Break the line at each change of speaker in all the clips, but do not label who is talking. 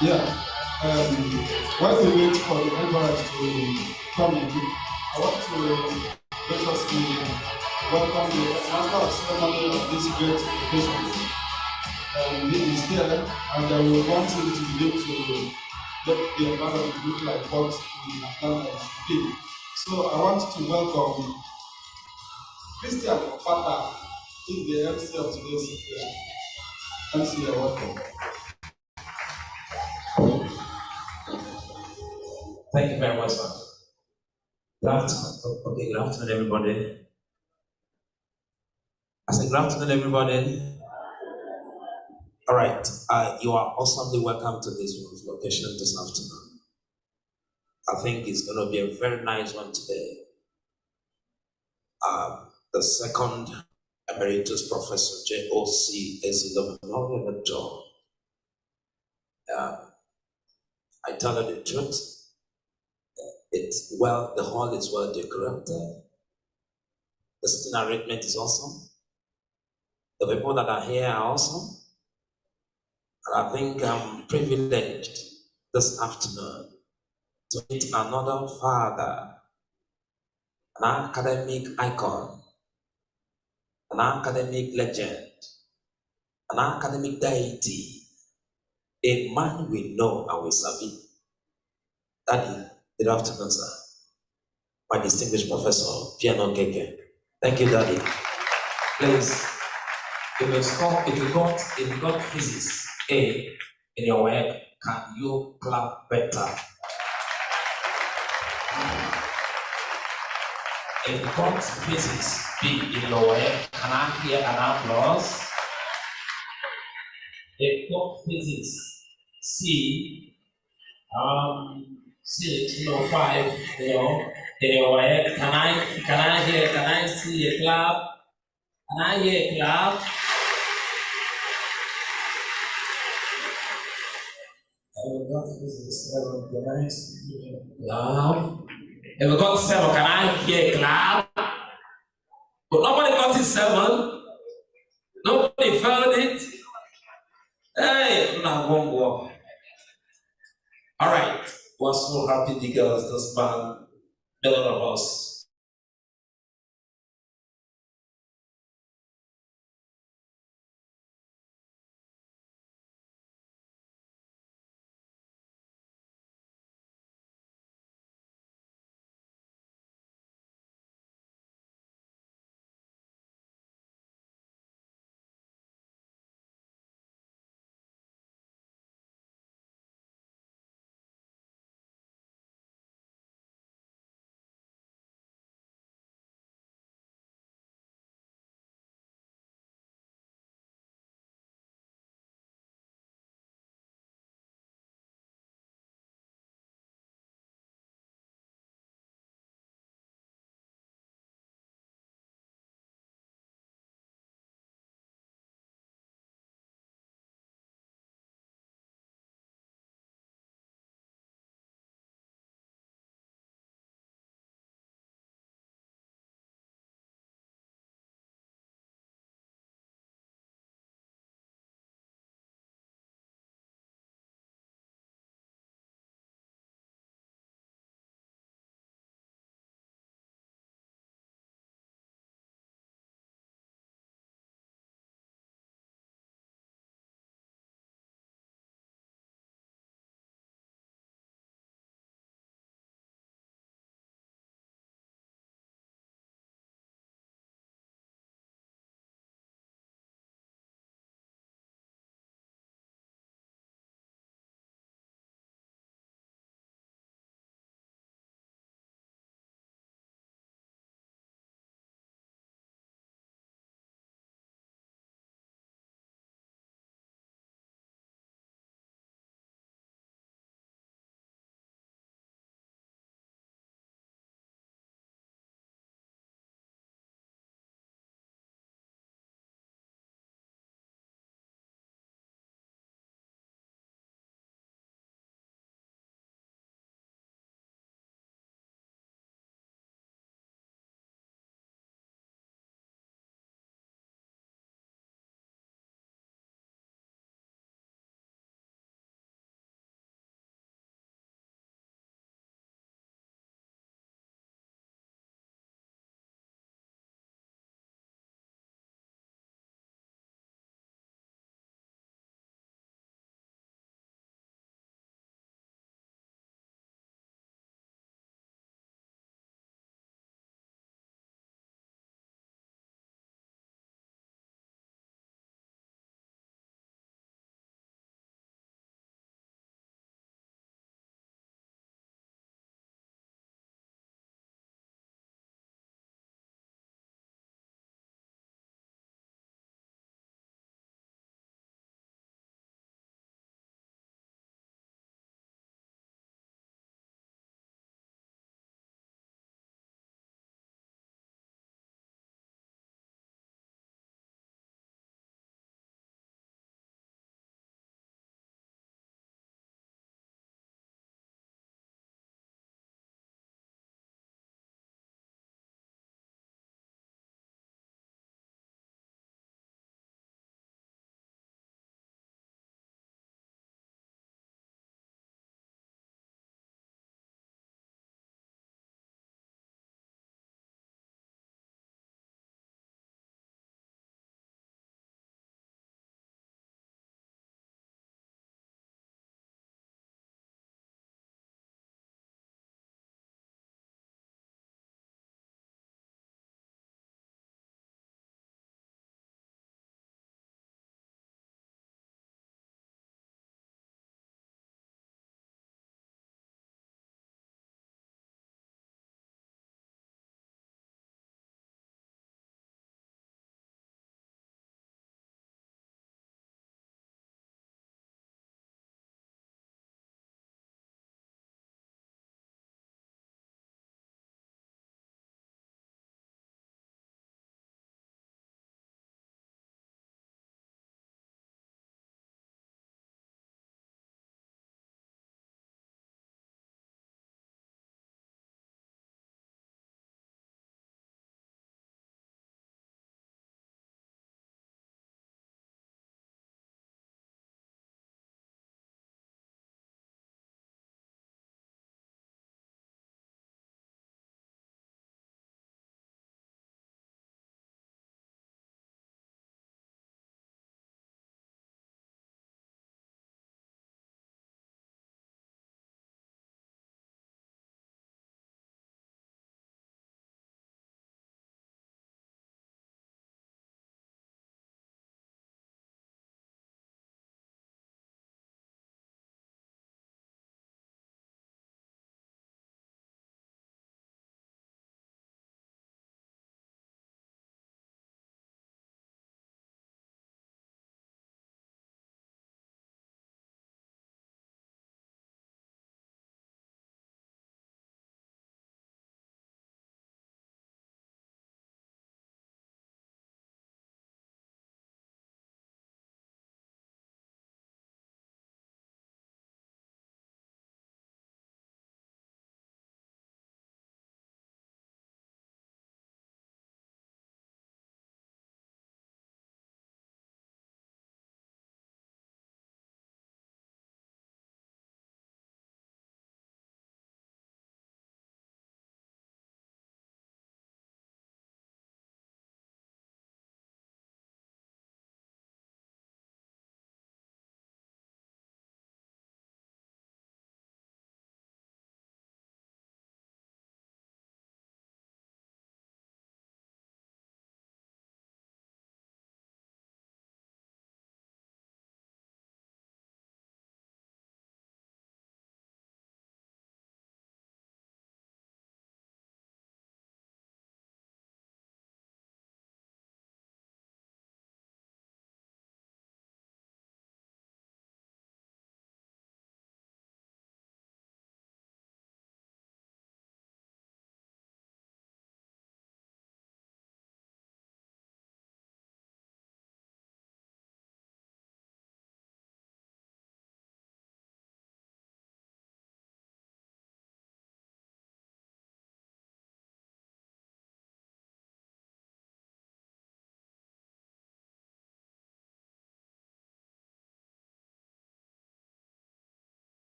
Yeah. While we wait for the entourage to come in, I want to let us welcome the master of ceremony of this great occasion. He is here, and we want him to begin to let the environment look like what we have done today. So I want to welcome Christian Opata, is the MC of today's MC. You're welcome.
Thank you very much, sir. Good afternoon. Okay, good afternoon, everybody. I said, good afternoon, everybody. All right, you are awesomely welcome to this location this afternoon. I think it's going to be a very nice one today. The second Emeritus Professor J.O.C. Ezilo. I tell you the truth. The hall is well decorated. The sitting arrangement is awesome. The people that are here are awesome. And I think I'm privileged this afternoon to meet another father, an academic icon, an academic legend, an academic deity, a man we know and we serve. Daddy, good afternoon, sir. My distinguished professor, Piano Keke. Thank you, Daddy. Please, if you got physics A in your work, can you clap better? If you got physics B in your work, can I hear an applause? If you got physics C, 5, in your work, can I see a clap? Can I hear a clap? If we got 7, can I hear a clap? But nobody got it 7. Nobody felt it. Hey, all right. We're so happy because this man, a lot of us,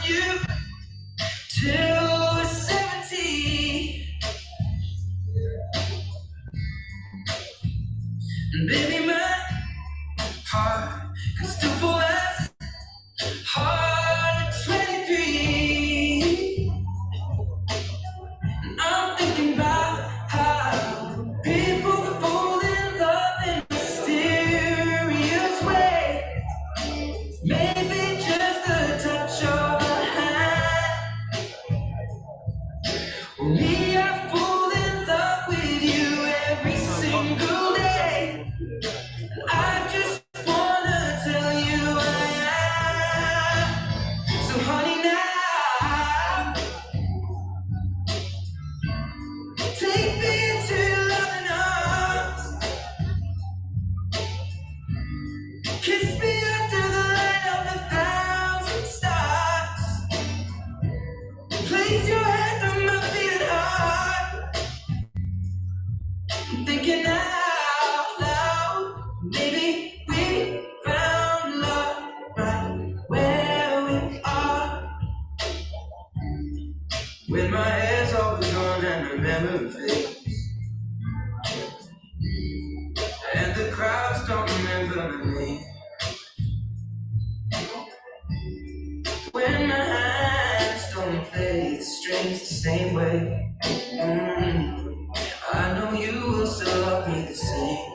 you till we're 70. And baby, my heart can still fall as hard at 23. And I'm thinking about how people fall in love in mysterious ways. Maybe just a touch of a hand. Well, me, I fall in love with you every single day. I just wanna tell you I am. So honey, now take me into your loving arms. Kiss me under the light of 1,000 stars. Place your hand on my beating heart. I'm thinking out loud. Maybe we found love right where we are. When my hair's all gone and the memory fades, and the crowds don't remember my name. When my hands don't play the strings the same way, I know you will still love me the same.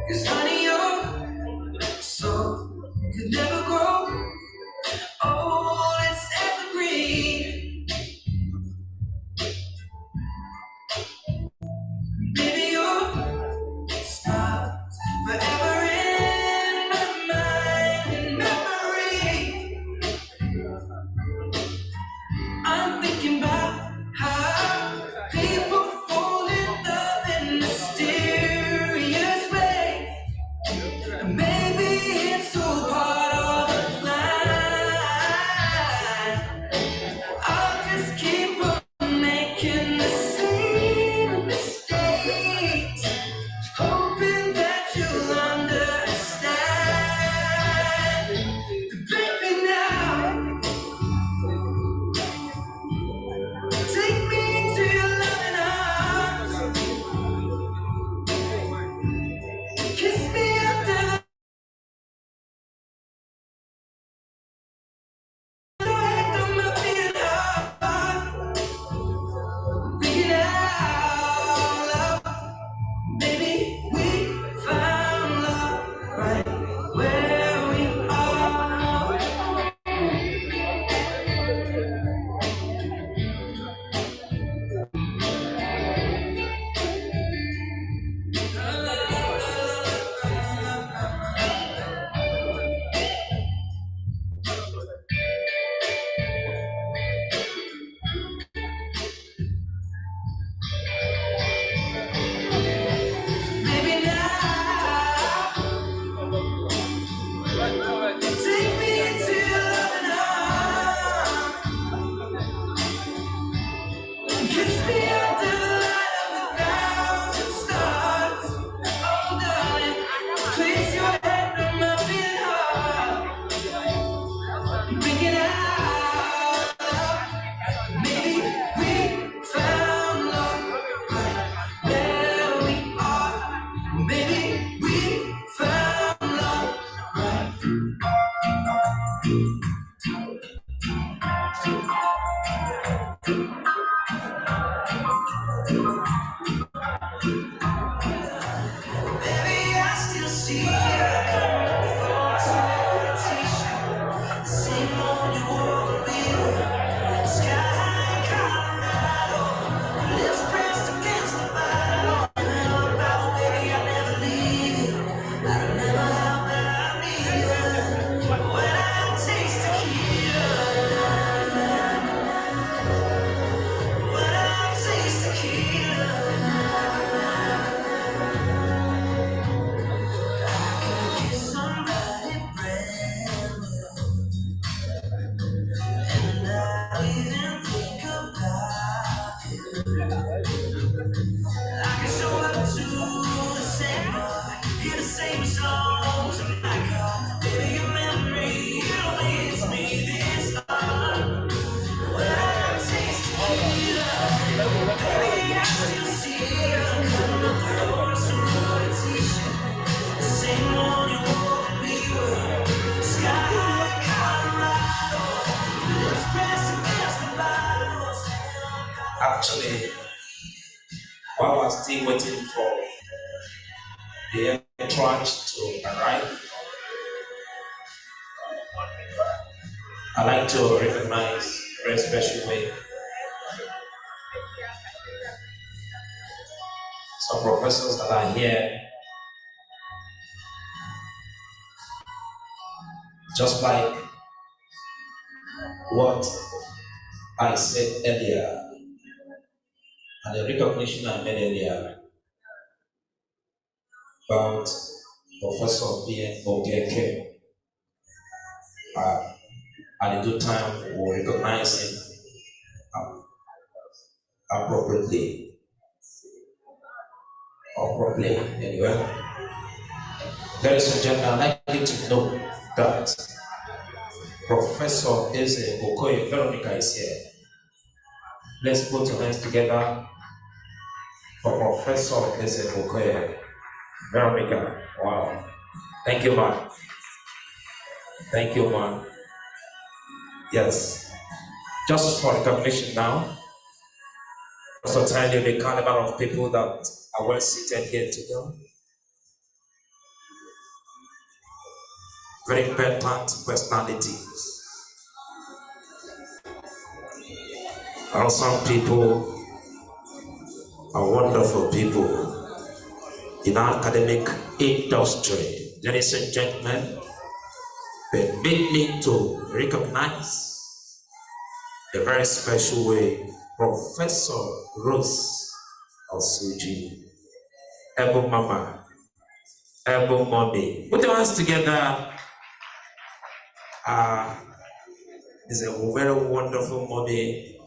'Cause honey, your soul could never grow old, it's evergreen. Baby, your smile forever in my mind and memory. I'm thinking about how people fall in love in mysterious ways. Maybe it's all part of the plan. I'll just keep on making the same mistakes, hoping that you'll understand. Baby, now take me to your loving arms. Kiss me under the light of my beating heart. Thinking out loud. Maybe we found love right where we are. Maybe now take me into your loving arms. Kiss me under the light of 1,000 stars. Oh, darling, place your hand on my beating heart. Bring it out loud. Maybe we found love right where we are. Maybe we found love right. Baby, I still see you. Before I t-shirt, the same one you wore with. Sky Colorado, lips pressed against the bottle. About baby, I never leave you. I remember how bad I need you. When I taste
still waiting for the entourage to arrive. I'd like to recognize a very special way some professors that are here, just like what I said earlier, and the recognition I made earlier about Professor B.N. Okeke. At a good time, we'll recognize him appropriately. Anyway. Ladies and gentlemen, I'd like you to know that Professor Eze Okoye Veronica is here. Let's put your hands together for Professor Eze Okoye Veronica. Wow. Thank you, man. Thank you, man. Yes. Just for recognition now, also tell you the caliber of people that are well seated here today. Very important personalities. Awesome people are wonderful people in our academic industry. Ladies and gentlemen, permit me to recognize a very special way Professor Rose Osuji, Ebo Mama, Ebo Mommy. Put your hands together. Is a very wonderful mommy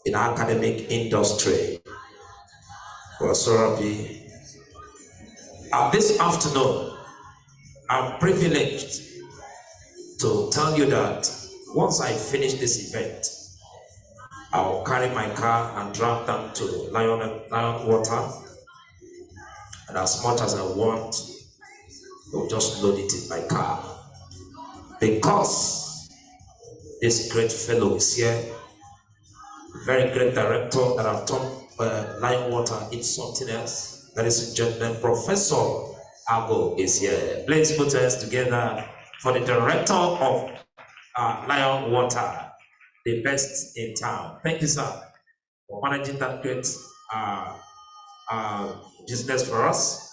in our academic industry. This afternoon, I'm privileged to tell you that once I finish this event, I'll carry my car and drive down to Lion Water, and as much as I want, I'll just load it in my car. Because this great fellow is here, very great director that have turned Lion Water into something else. Ladies and gentlemen, Professor Ago is here. Please put your hands together for the director of Lion Water, the best in town. Thank you, sir, for managing that great business for us.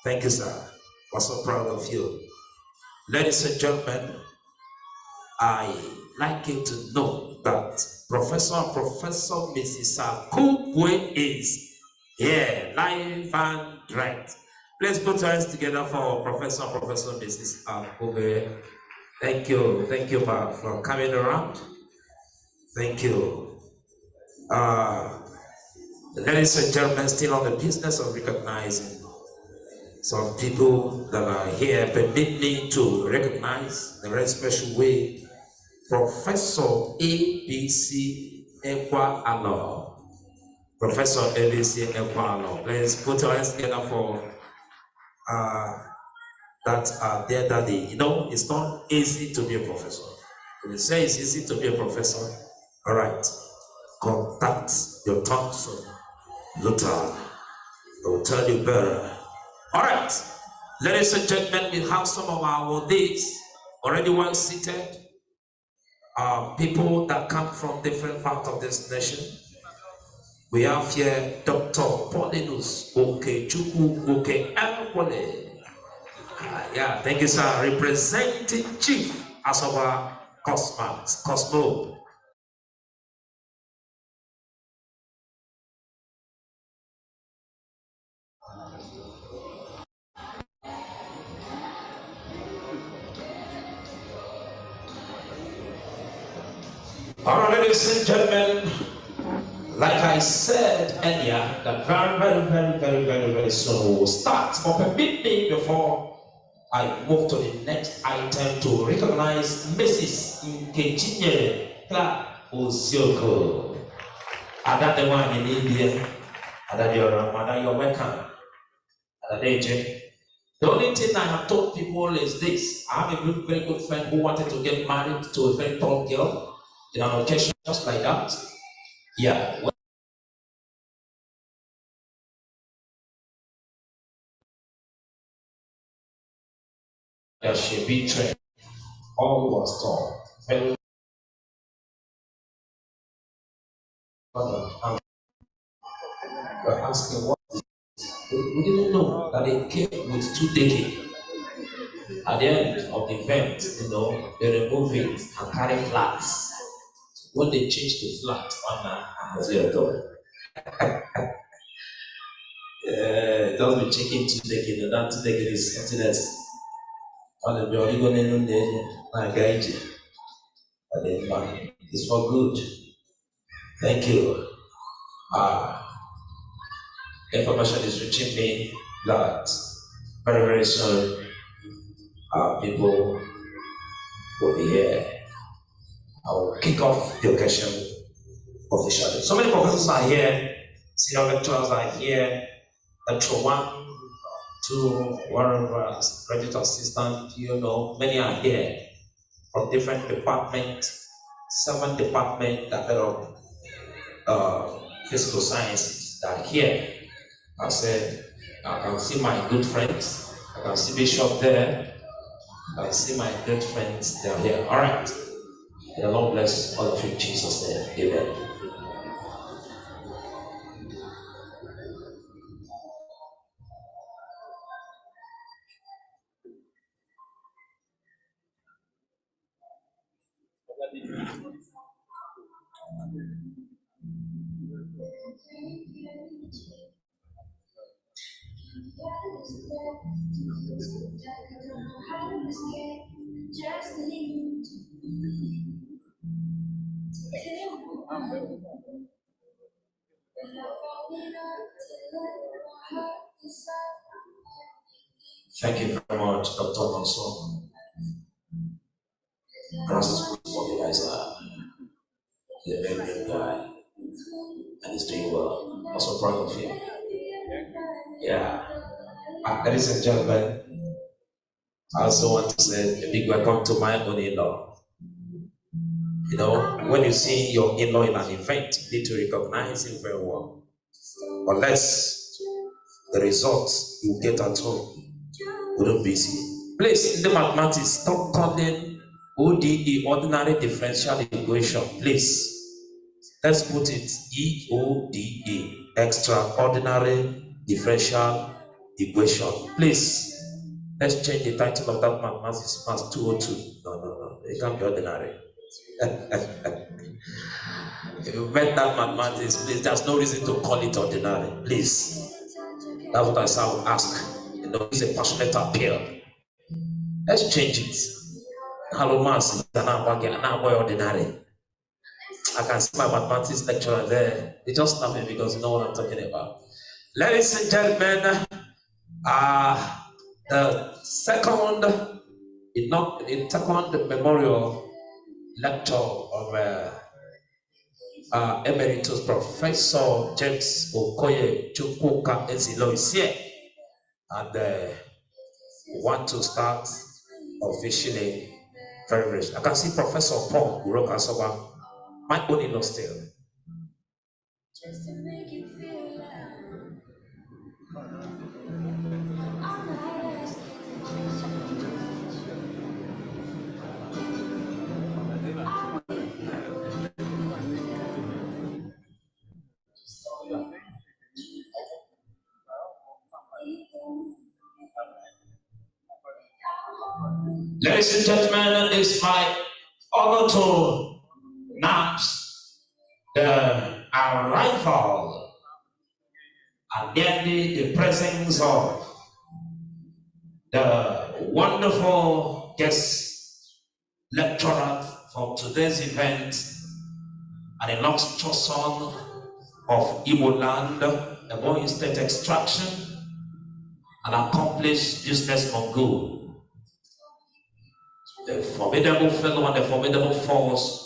Thank you, sir. We're so proud of you. Ladies and gentlemen, I like you to know that Professor Mrs. Akubwe is here, live and direct. Please put your hands together for Professor Mrs. Akubwe. Thank you, ma'am, for coming around. Thank you. Ladies and gentlemen, still on the business of recognizing some people that are here, permit me to recognize in a very special way Professor ABC Ekwa Alo. Professor ABC Ekwa Alo. Please put your hands together for that dear daddy. You know, it's not easy to be a professor. When you say it's easy to be a professor, all right, contact your Thompson Luther. I will tell you better. All right, ladies and gentlemen, we have some of our awardees already well seated. People that come from different parts of this nation. We have here Dr. Paulinus Okechukwu Oke-Elwole. Yeah, thank you, sir. Representing Chief Asoba Cosmo. All right, ladies and gentlemen, like I said earlier, that very soon we'll start. But permit me before I move to the next item to recognize Mrs. Nkechinye Clark Ozioko. Ada the one in India, Ada you're welcome. Ada AJ. The only thing I have told people is this: I have a very good friend who wanted to get married to a very tall girl. In an occasion just like that, yeah. she be trained. All was taught. And we're asking what we didn't know that they came with 2 decades. At the end of the event, they remove it and carry flats. When they change to flat, one man has your door. Just be checking 2 decades, and that 2 decades is something else. On the building, it's for good. Thank you. Information is reaching me that very, very soon people will be here. I will kick off the occasion officially. So many professors are here, senior lecturers are here, lecturer 1, 2, whatever, graduate assistant, many are here from different departments, 7 departments that are of physical sciences that are here. I said, I can see my good friends, I can see Bishop there, I can see my good friends, they're here. All right. The Lord bless all of you in Jesus' name. Amen. Thank you very much, Dr. Monson. Francis Mobilizer. He's a very good guy. And he's doing well. I'm also proud of him. Yeah. Ladies and gentlemen, I also want to say a big welcome to my own in-law. When you see your in-law in an event, you need to recognize him very well. Unless the results you get at home wouldn't be seen. Please, in the mathematics, stop calling ODE, ordinary differential equation. Please, let's put it EODE, extraordinary differential equation. Please, let's change the title of that mathematics past 202. No, it can't be ordinary. If you met that mathematics, please, there's no reason to call it ordinary. Please. That's what I say I will ask. It's a passionate appeal. Let's change it. Hello, Mass, ordinary. I can see my mathematics lecturer there. They just love me because you know what I'm talking about. Ladies and gentlemen, the second memorial lecture of Emeritus Professor James Okoye Chukwuka Ezilo is here, and we want to start officially very, very soon. I can see Professor Paul Urokasoba, my own in-law still. Ladies and gentlemen, it's my honor to announce the arrival and nearly the presence of the wonderful guest lecturer for today's event, an illustrious son of Igbo land, a Ebonyi State extraction, an accomplished business mogul, a formidable fellow and a formidable force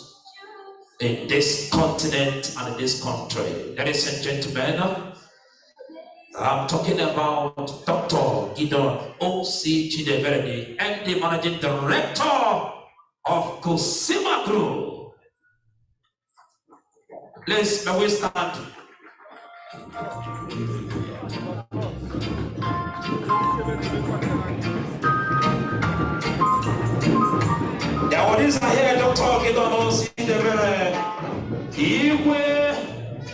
in this continent and in this country. Ladies and gentlemen, I'm talking about Dr. Gideon O.C. Chideverdi, and the Managing Director of Cosima Group. Please, may we stand? Yeah, what is here? Don't talk it on see the Iwe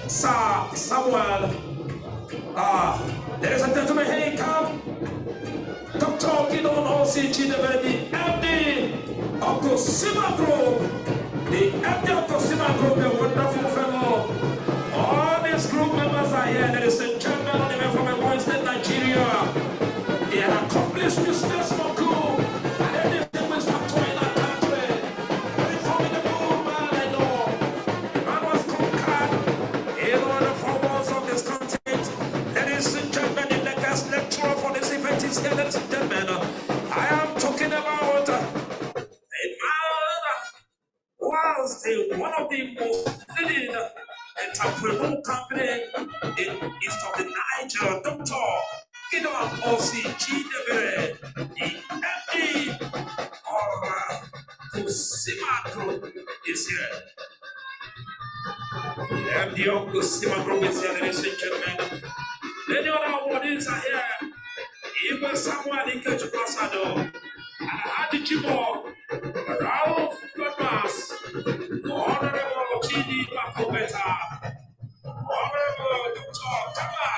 Samuel. There is a gentleman. Hey, come. Don't talk it on OCG the MD of Cosima Group. The MD of Cosima Group, a wonderful fellow. All these group members are here. There is a gentleman from Ebonyi State, Nigeria. They are accomplished businessmen group. And anything will stop to in our country. Very formidable man, I know. The man was conquered in all the four walls of this continent. Ladies and gentlemen, in the guest lecturer for this event is here, ladies and gentlemen. I am talking about a man who was one of the most leading entrepreneurial company in east of the Niger, Dr. Gideon OCG Debere, the MD of Cosima Group is here. The MD of Cosima Group is here, ladies and gentlemen. Many other bodies are here. Even someone in Kachukasado, and Hadi Chibo, Ralph Godmas, Honorable Chidi Makobeta, Honorable Dr. Tama,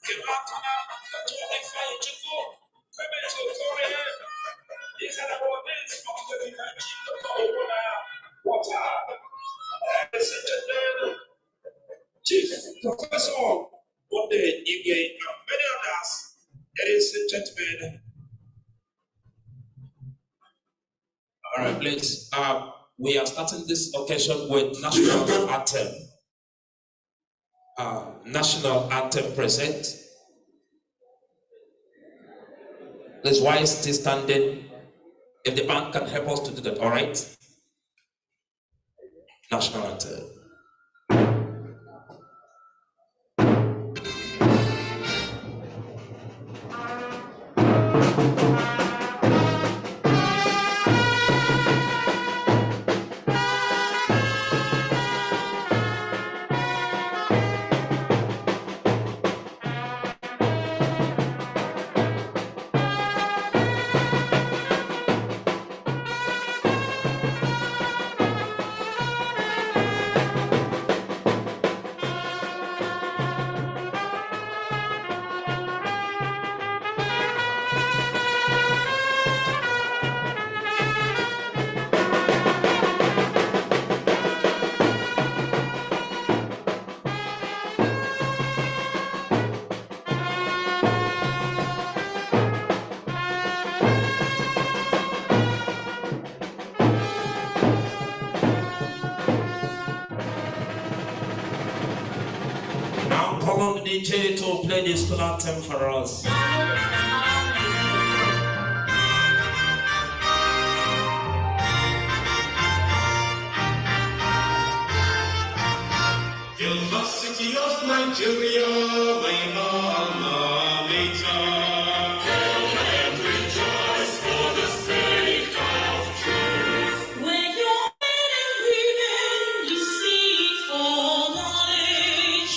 Kimatana, Dr. Efai Chico, Kemeto Korea. These are the bodies of the Dr. Water. Chief Professor Bonde Ige and many others. Ladies and gentlemen. All right, please. We are starting this occasion with national anthem. National anthem present. Please, why is still standing? If the band can help us to do that, all right? National anthem. DJ to play this school anthem for us.
University of Nigeria, my alma mater. Hail and rejoice for the sake of truth.
When you're breathing, you seek for knowledge.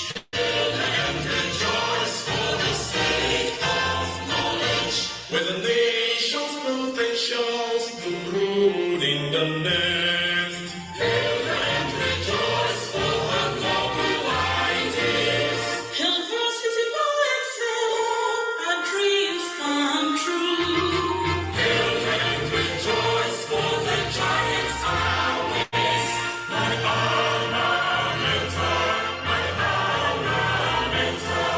Where the nation's potentials do rule in the nest. Hail and rejoice for her noble ideas.
Hail varsity boy and fellow, our dreams come true.
Hail and rejoice for the giants always. My alma mater, my alma mater.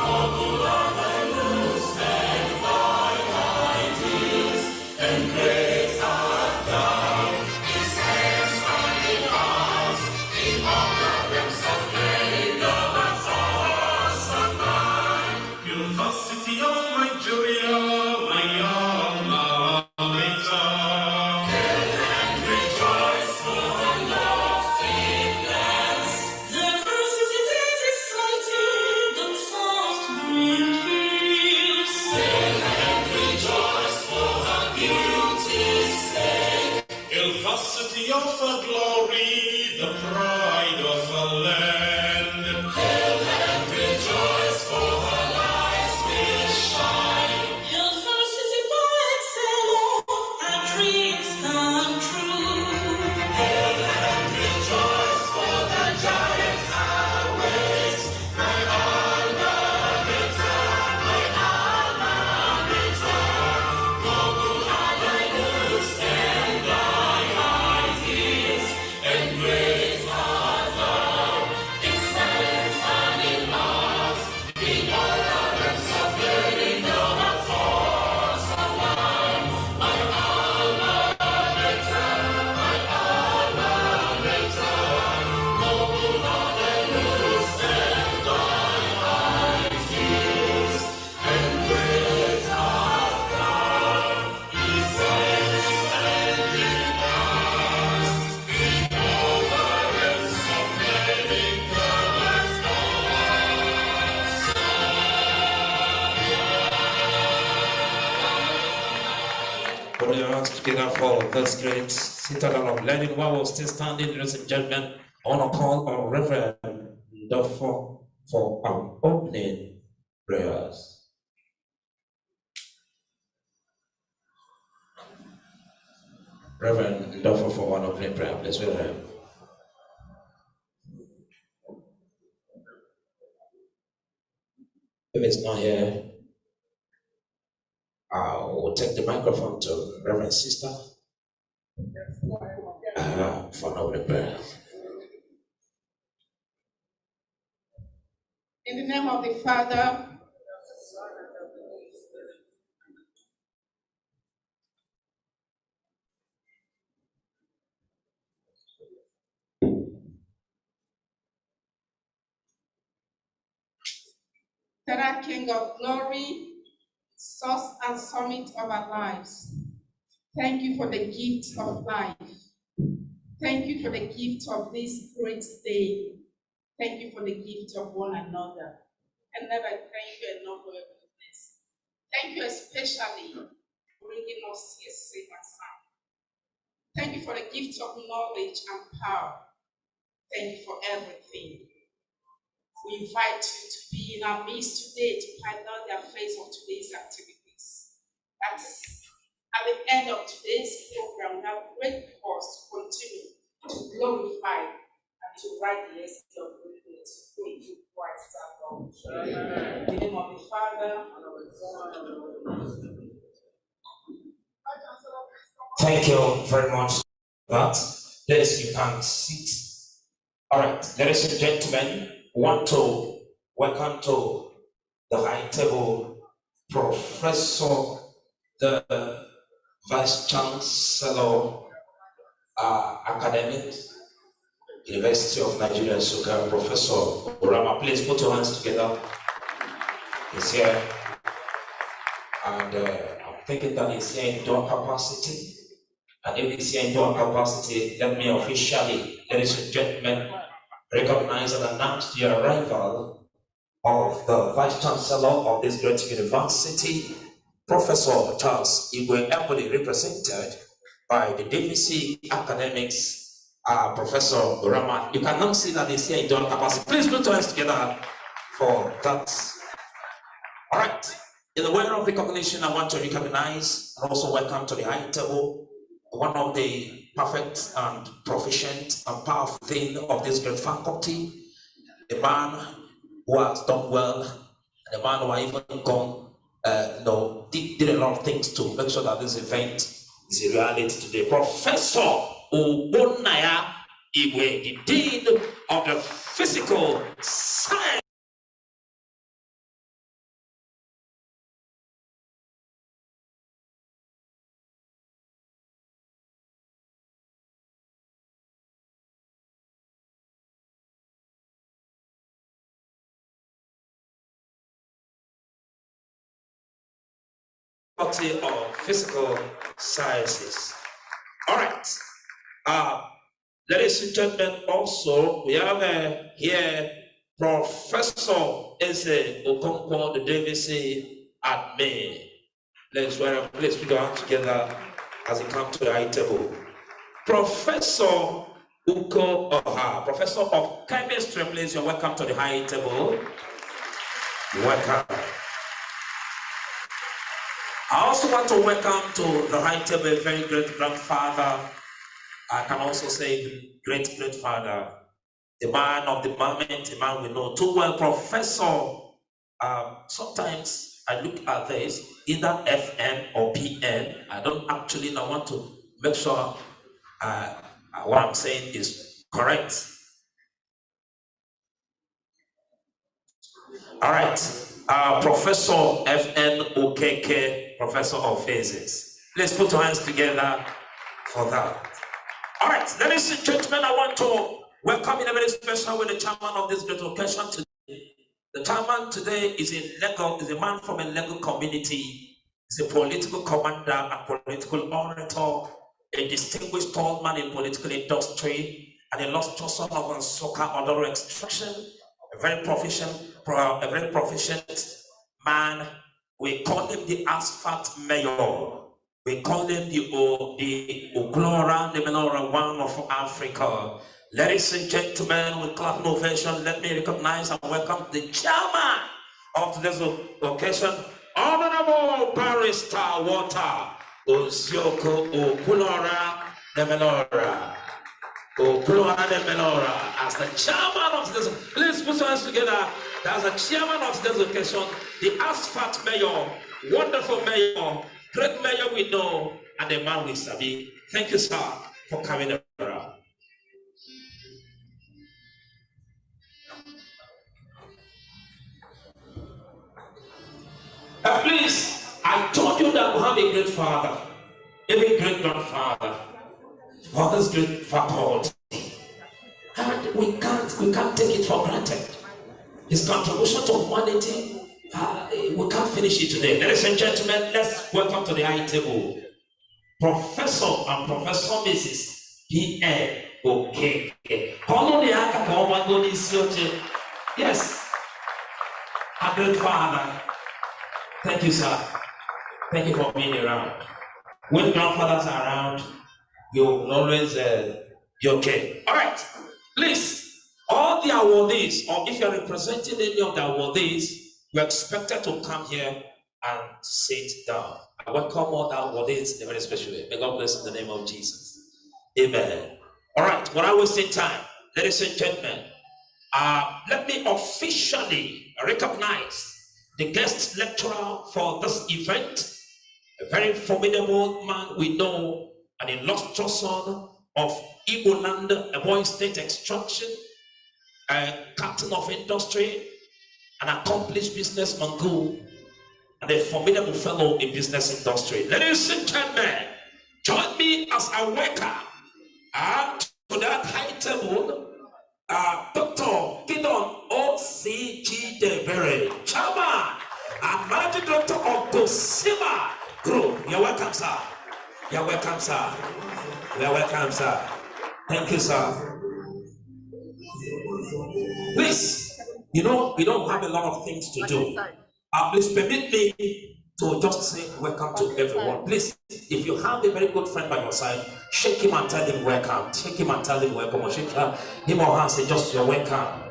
Noble are thy rules and thy ideas, and great art thou. His hands are in arms, in all the realms of many gods are mine. University of Nigeria, my alma mater. Hail and rejoice for her loftiness.
The varsity days is fighting the fast green peace.
Hail and rejoice for her beauty's sake. University of her glory, the pride of her land. Hail and rejoice for her lights will shine.
Hail varsity boy and fellow, our dreams come
together for this great citadel of learning. While we're still standing, ladies and gentlemen, I want to call on Reverend Ndofo for our opening prayers. Reverend Ndofo for one opening prayer, please. Reverend. If it's not here, I will take the microphone to Reverend Sister for an opening prayer.
In the name of the Father, Eternal King of glory, source and summit of our lives. Thank you for the gift of life. Thank you for the gift of this great day. Thank you for the gift of one another. And never thank you enough for your goodness. Thank you especially for bringing us here safe and sound. Thank you for the gift of knowledge and power. Thank you for everything. We invite you to be in our midst today to find out the affairs of today's activities. That's at the end of today's program, we have great cause to continue to glorify and to write the essence of greatness through you, Christ our Lord. In the name of the Father,
Thank you very much for that. Ladies, you can sit. All right, ladies and gentlemen, want to welcome to the high table Professor, the Vice Chancellor, Academic, University of Nigeria, Nsukka, Professor Orama. Please put your hands together. He's here. And I'm thinking that he's here in dual capacity. And if he's here in dual capacity, let me officially, ladies and gentlemen, recognize and announce the arrival of the Vice Chancellor of this great university, Professor Charles Igwe Embody, represented by the DVC academics, Professor Orama. You can now see that he's here in dual capacity. Please put your hands together for that. All right. In the way of recognition, I want to recognize and also welcome to the high table one of the perfect and proficient and powerful thing of this great faculty, a man who has done well, and a man who has even gone, did a lot of things to make sure that this event is a reality today. Professor Obonaya Igwe, the Dean of the Physical Science. Of Physical Sciences. All right. Ladies and gentlemen, also we have here Professor Eze Okonkwo, the DVC admin. Let's put our hands together as we come to the high table. Professor Uko Oha, Professor of Chemistry, please, you're welcome to the high table. You're welcome. I also want to welcome to the high table a very great grandfather. I can also say great father, the man of the moment, the man we know too well, Professor. Sometimes I look at this, either FN or PN. I don't actually know. I want to make sure what I'm saying is correct. All right. Professor FN Okeke, Professor of Physics. Let's put our hands together for that. All right, ladies and gentlemen, I want to welcome in a very special way the chairman of this great occasion today. The chairman today is a man from a legal community. He's a political commander and political orator, a distinguished tall man in political industry, and a illustrious son of Nsukka Odoro extraction. A very proficient man. We call him the asphalt mayor. We call them the Oglora, the Menorah One of Africa. Ladies and gentlemen, with clap ovation, let me recognize and welcome the chairman of today's occasion, Honorable Barrister Walter Ozioko Oglora the Menorah. Oglora the Menorah, as the chairman of today's, please put your hands together. As the chairman of today's occasion, the asphalt mayor, wonderful mayor, great mayor we know, and the man we sabi. Thank you, sir, for coming around. Please, I told you that we have a great father, a great grandfather, father's great faculty, and we can't take it for granted. His contribution to humanity, we can't finish it today. Ladies and gentlemen, let's welcome to the high table Professor and Professor Mrs. P.A. Okeke. Yes, our great father. Thank you, sir. Thank you for being around. When grandfathers are around, you'll always be okay. All right, please. All the awardees, or if you're representing any of the awardees, you're expected to come here and sit down. I welcome all the awardees in a very special way. May God bless in the name of Jesus. Amen. All right, without wasting time, ladies and gentlemen, let me officially recognize the guest lecturer for this event, a very formidable man we know, an illustrious son of Igbo land, Ebonyi State extraction, a captain of industry, an accomplished businessman, and a formidable fellow in business industry. Ladies and gentlemen, join me as I welcome to that high table, Dr. Gideon O.C.G. Debere, chairman and managing director of Dosima Group. You're welcome, sir. You're welcome, sir. You're welcome, sir. Thank you, sir. Please, we don't have a lot of things to do. Please permit me to just say welcome to everyone. Please, if you have a very good friend by your side, shake him and tell him welcome. Shake him and tell him welcome. Or shake him or her and say just you're welcome.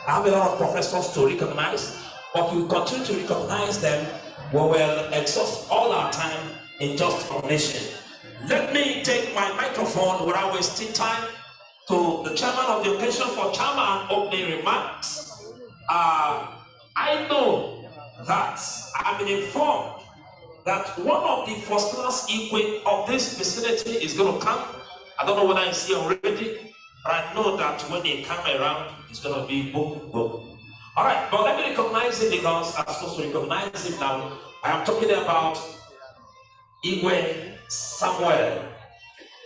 I have a lot of professors to recognize, but if we continue to recognize them, we will exhaust all our time in just recognition. Let me take my microphone without wasting time to the chairman of the occasion for chairman opening remarks. I know that I've been informed that one of the first class Igwe of this vicinity is going to come. I don't know whether it's here already, but I know that when they come around, it's going to be boom, boom. All right, but let me recognize him because I'm supposed to recognize him now. I am talking about Igwe Samuel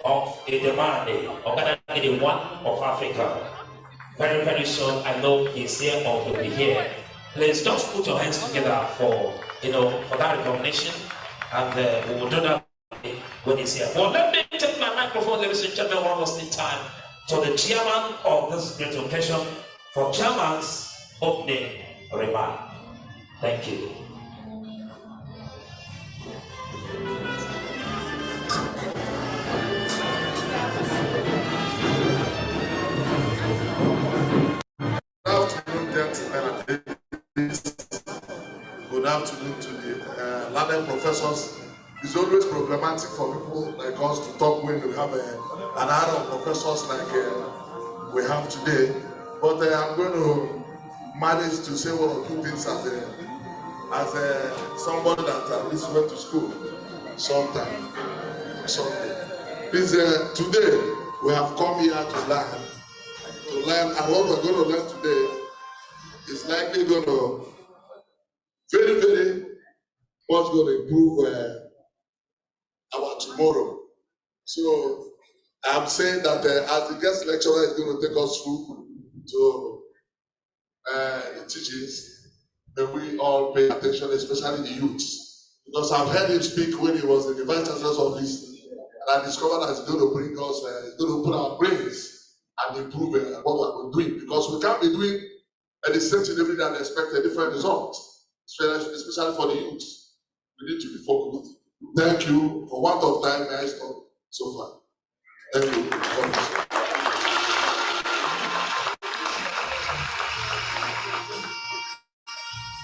of Edemane, Ogadagidi One of Africa. Very, very soon, I know he's here or he'll be here. Please just put your hands together for that recognition, and we will do that when he's here. Well, let me take my microphone, ladies and gentlemen, one last time to the chairman of this great occasion for chairman's opening remark. Thank you.
Good afternoon, gentlemen and ladies. Good afternoon to the learned professors. It's always problematic for people like us to talk when we have an hour of professors like we have today. But I'm going to manage to say one or two things as somebody that at least went to school sometime. Please, today we have come here to learn. And what we're going to learn today is likely going to very, very much going to improve our tomorrow. So I'm saying that as the guest lecturer is going to take us through to the teachings, that we all pay attention, especially the youths. Because I've heard him speak when he was in the Vice Chancellor's office, and I discovered that he's going to bring us, he's going to put our brains and improve what we're doing, because we can't be doing the same thing every day and expect a different result, especially for the youth. We need to be focused. Thank you. For want of time, may I stop so far? Thank you.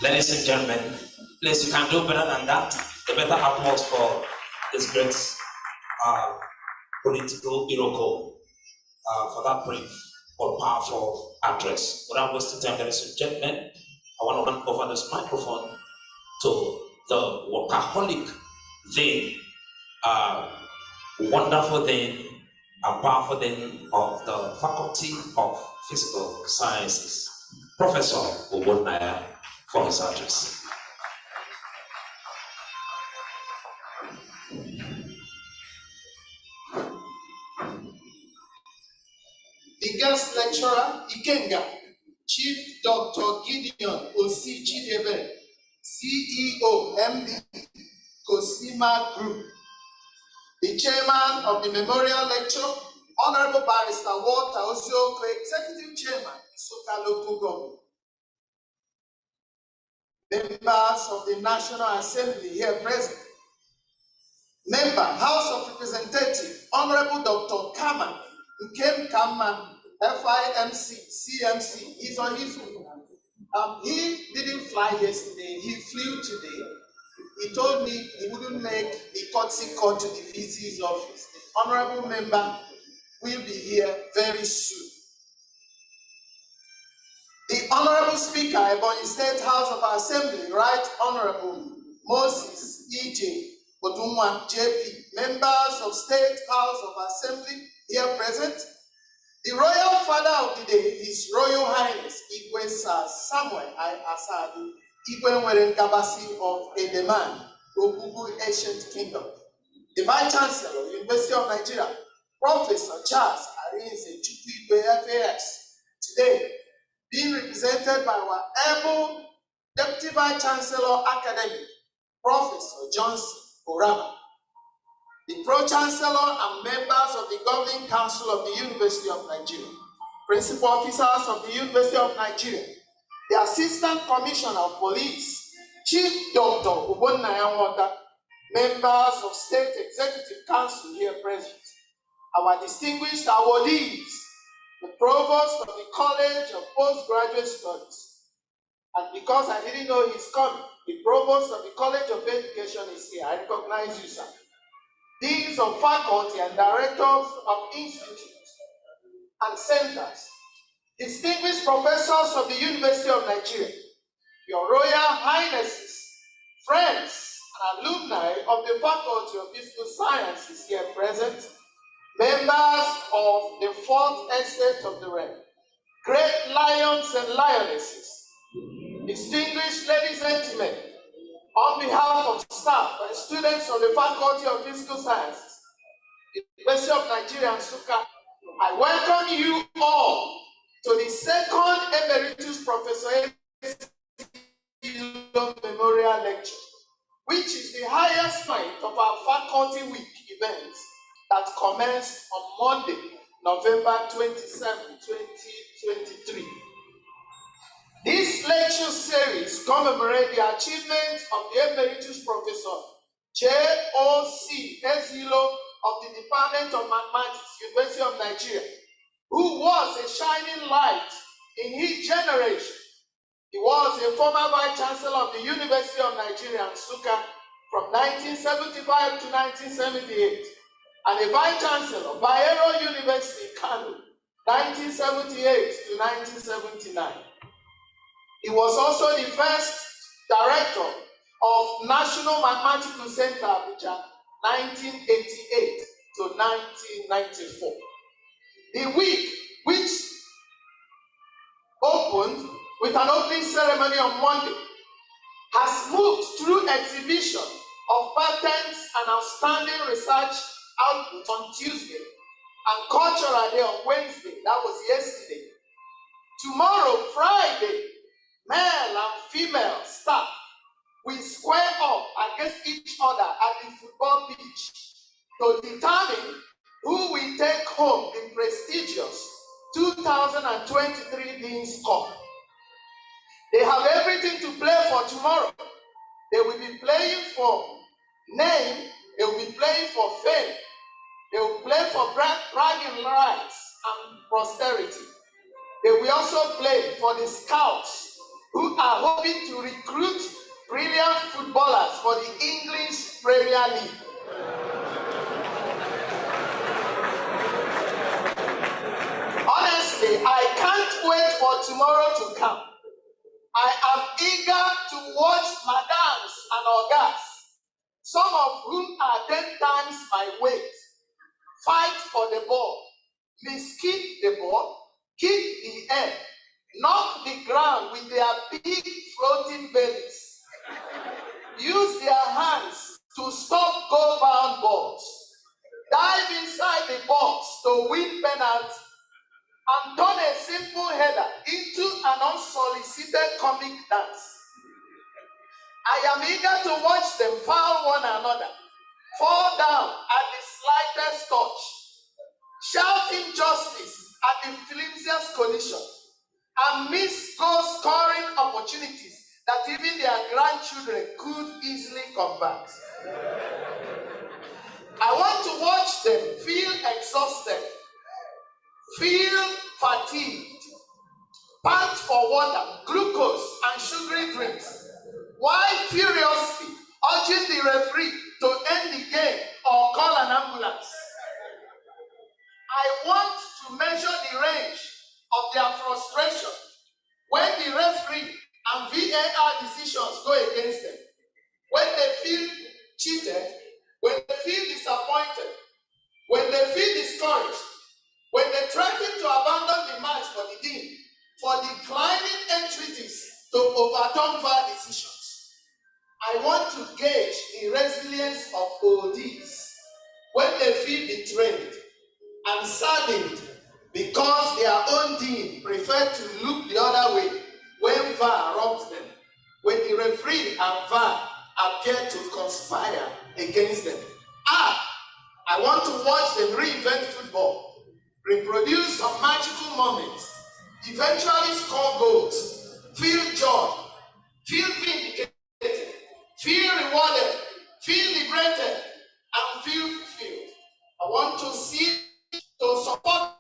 Ladies and gentlemen, please, you can do better than that. The better applause for this great political Iroko for that brief but powerful address. Without wasting time, ladies and gentlemen, I want to hand over this microphone to the workaholic thing, wonderful thing, and powerful thing of the Faculty of Physical Sciences, Professor Obonaya, for his address.
The guest lecturer, Ikenga, Chief Dr. Gideon Osi Chidebe, CEO, MD, Cosima Group. The chairman of the memorial lecture, Honorable Barrister Walter Osioku, Executive Chairman, Nsukka Local Government. Members of the National Assembly here present. Member, House of Representatives, Honorable Dr. Kaman, Nkem Kaman, FIMC, CMC, he's on his way. He didn't fly yesterday, he flew today. He told me he wouldn't make the courtesy call to the VC's office. The honorable member will be here very soon. The Honorable Speaker, Ebonyi State House of Assembly, Right Honorable Moses E.J. Odumwa JP, members of State House of Assembly here present. The Royal Father of the Day, His Royal Highness Igwe Sir Samuel I. Asadu, Igwe Nwere of Edeman, Ogugu Ancient Kingdom. The Vice Chancellor, University of Nigeria, Professor Charles Arinze Chukwuigwe FAS, today being represented by our able Deputy Vice Chancellor Academic, Professor Johnson Orama. The Pro-Chancellor and members of the Governing Council of the University of Nigeria, Principal Officers of the University of Nigeria, the Assistant Commissioner of Police, Chief Dr. Obonaya, members of State Executive Council here present, our distinguished awardees, the Provost of the College of Postgraduate Studies, and because I didn't know he's coming, the Provost of the College of Education is here. I recognize you, sir. Deans of faculty and directors of institutes and centers, distinguished professors of the University of Nigeria, your Royal Highnesses, friends and alumni of the Faculty of Physical Sciences here present, members of the Fourth Estate of the Realm, great lions and lionesses, distinguished ladies and gentlemen, on behalf of staff and students of the Faculty of Physical Sciences, University of Nigeria and Nsukka, I welcome you all to the second Emeritus Professor Memorial Lecture, which is the highest point of our Faculty Week events that commenced on Monday, November 27, 2023. This lecture series commemorates the achievements of the Emeritus Professor J.O.C. Ezilo of the Department of Mathematics, University of Nigeria, who was a shining light in his generation. He was a former Vice Chancellor of the University of Nigeria, Nsukka, from 1975 to 1978, and a Vice Chancellor, Bayero University, Kano, 1978 to 1979. He was also the first director of National Mathematical Center, Abuja, 1988 to 1994. The week, which opened with an opening ceremony on Monday, has moved through exhibition of patents and outstanding research output on Tuesday and Cultural Day on Wednesday, that was yesterday. Tomorrow, Friday, male and female staff will square up against each other at the football pitch to determine who will take home the prestigious 2023 Dean's Cup. They have everything to play for tomorrow. They will be playing for Name, they will be playing for fame. They will play for bragging rights and prosperity. They will also play for the scouts who are hoping to recruit brilliant footballers for the English Premier League. Honestly, I can't wait for tomorrow to come. I am eager to watch madams and ogas, some of whom are 10 times my weight, fight for the ball, miskick the ball, kick the air, knock the ground with their big floating bellies, use their hands to stop goal-bound balls, dive inside the box to win penalty, and turn a simple header into an unsolicited comic dance. I am eager to watch them foul one another, fall down at the slightest touch, shout injustice at the flimsiest collision, and miss goal-scoring opportunities that even their grandchildren could easily convert. I want to watch them feel exhausted, feel fatigued, pant for water, glucose, and sugary drinks, while furiously urging the referee to end the game or call an ambulance. I want to measure the range of their frustration when the referee and VAR decisions go against them, when they feel cheated, when they feel disappointed, when they feel discouraged, when they threaten to abandon the match for the team, for declining entreaties to overturn VAR decisions. I want to gauge the resilience of ODs when they feel betrayed and saddened because their own team prefer to look the other way when VAR robs them, when the referee and VAR appear to conspire against them. I want to watch them reinvent football, reproduce some magical moments, eventually score goals, feel joy, feel vindicated, feel rewarded, feel liberated, and feel fulfilled. I want to see, to support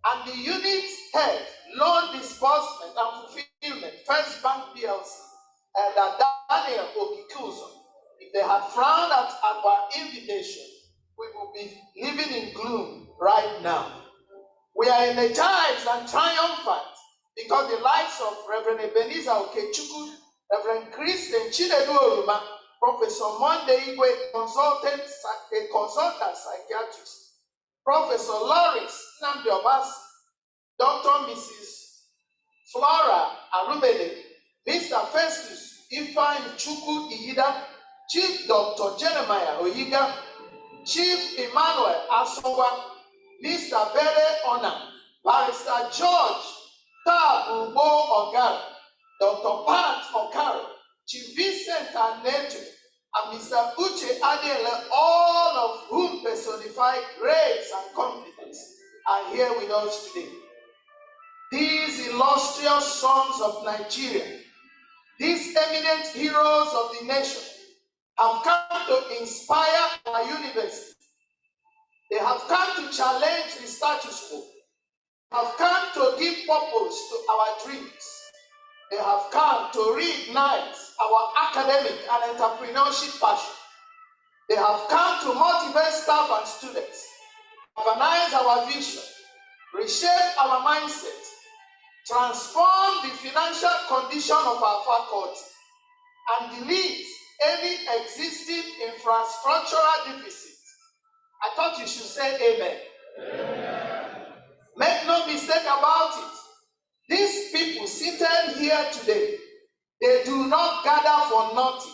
and the unit head, loan disbursement and fulfillment, First Bank PLC, that Daniel Okikuzo. If they had frowned at our invitation, we would be living in gloom right now. We are energized and triumphant because the likes of Reverend Ebenezer Okechukwu, Reverend Christian Chinedu Oruma, Professor Monday Igwe, a consultant psychiatrist, Professor Lawrence Nnamdi Obasi, Dr. Mrs. Flora Arubede, Mr. Festus Ifeanyi Chukwu Iyida, Chief Dr. Jeremiah Oyiga, Chief Emmanuel Asowa, Mr. Bede Ona, Barrister George Tabubo Ogara, Dr. Pat Okaro, Chief Vincent Anetu, and Mr. Uche Adele, all of whom personify grace and competence, are here with us today. These illustrious sons of Nigeria, these eminent heroes of the nation, have come to inspire our university. They have come to challenge the status quo, have come to give purpose to our dreams. They have come to reignite our academic and entrepreneurship passion. They have come to motivate staff and students, organize our vision, reshape our mindset, transform the financial condition of our faculty, and delete any existing infrastructural deficit. I thought you should say amen. Amen. Make no mistake about it. These people seated here today, they do not gather for nothing.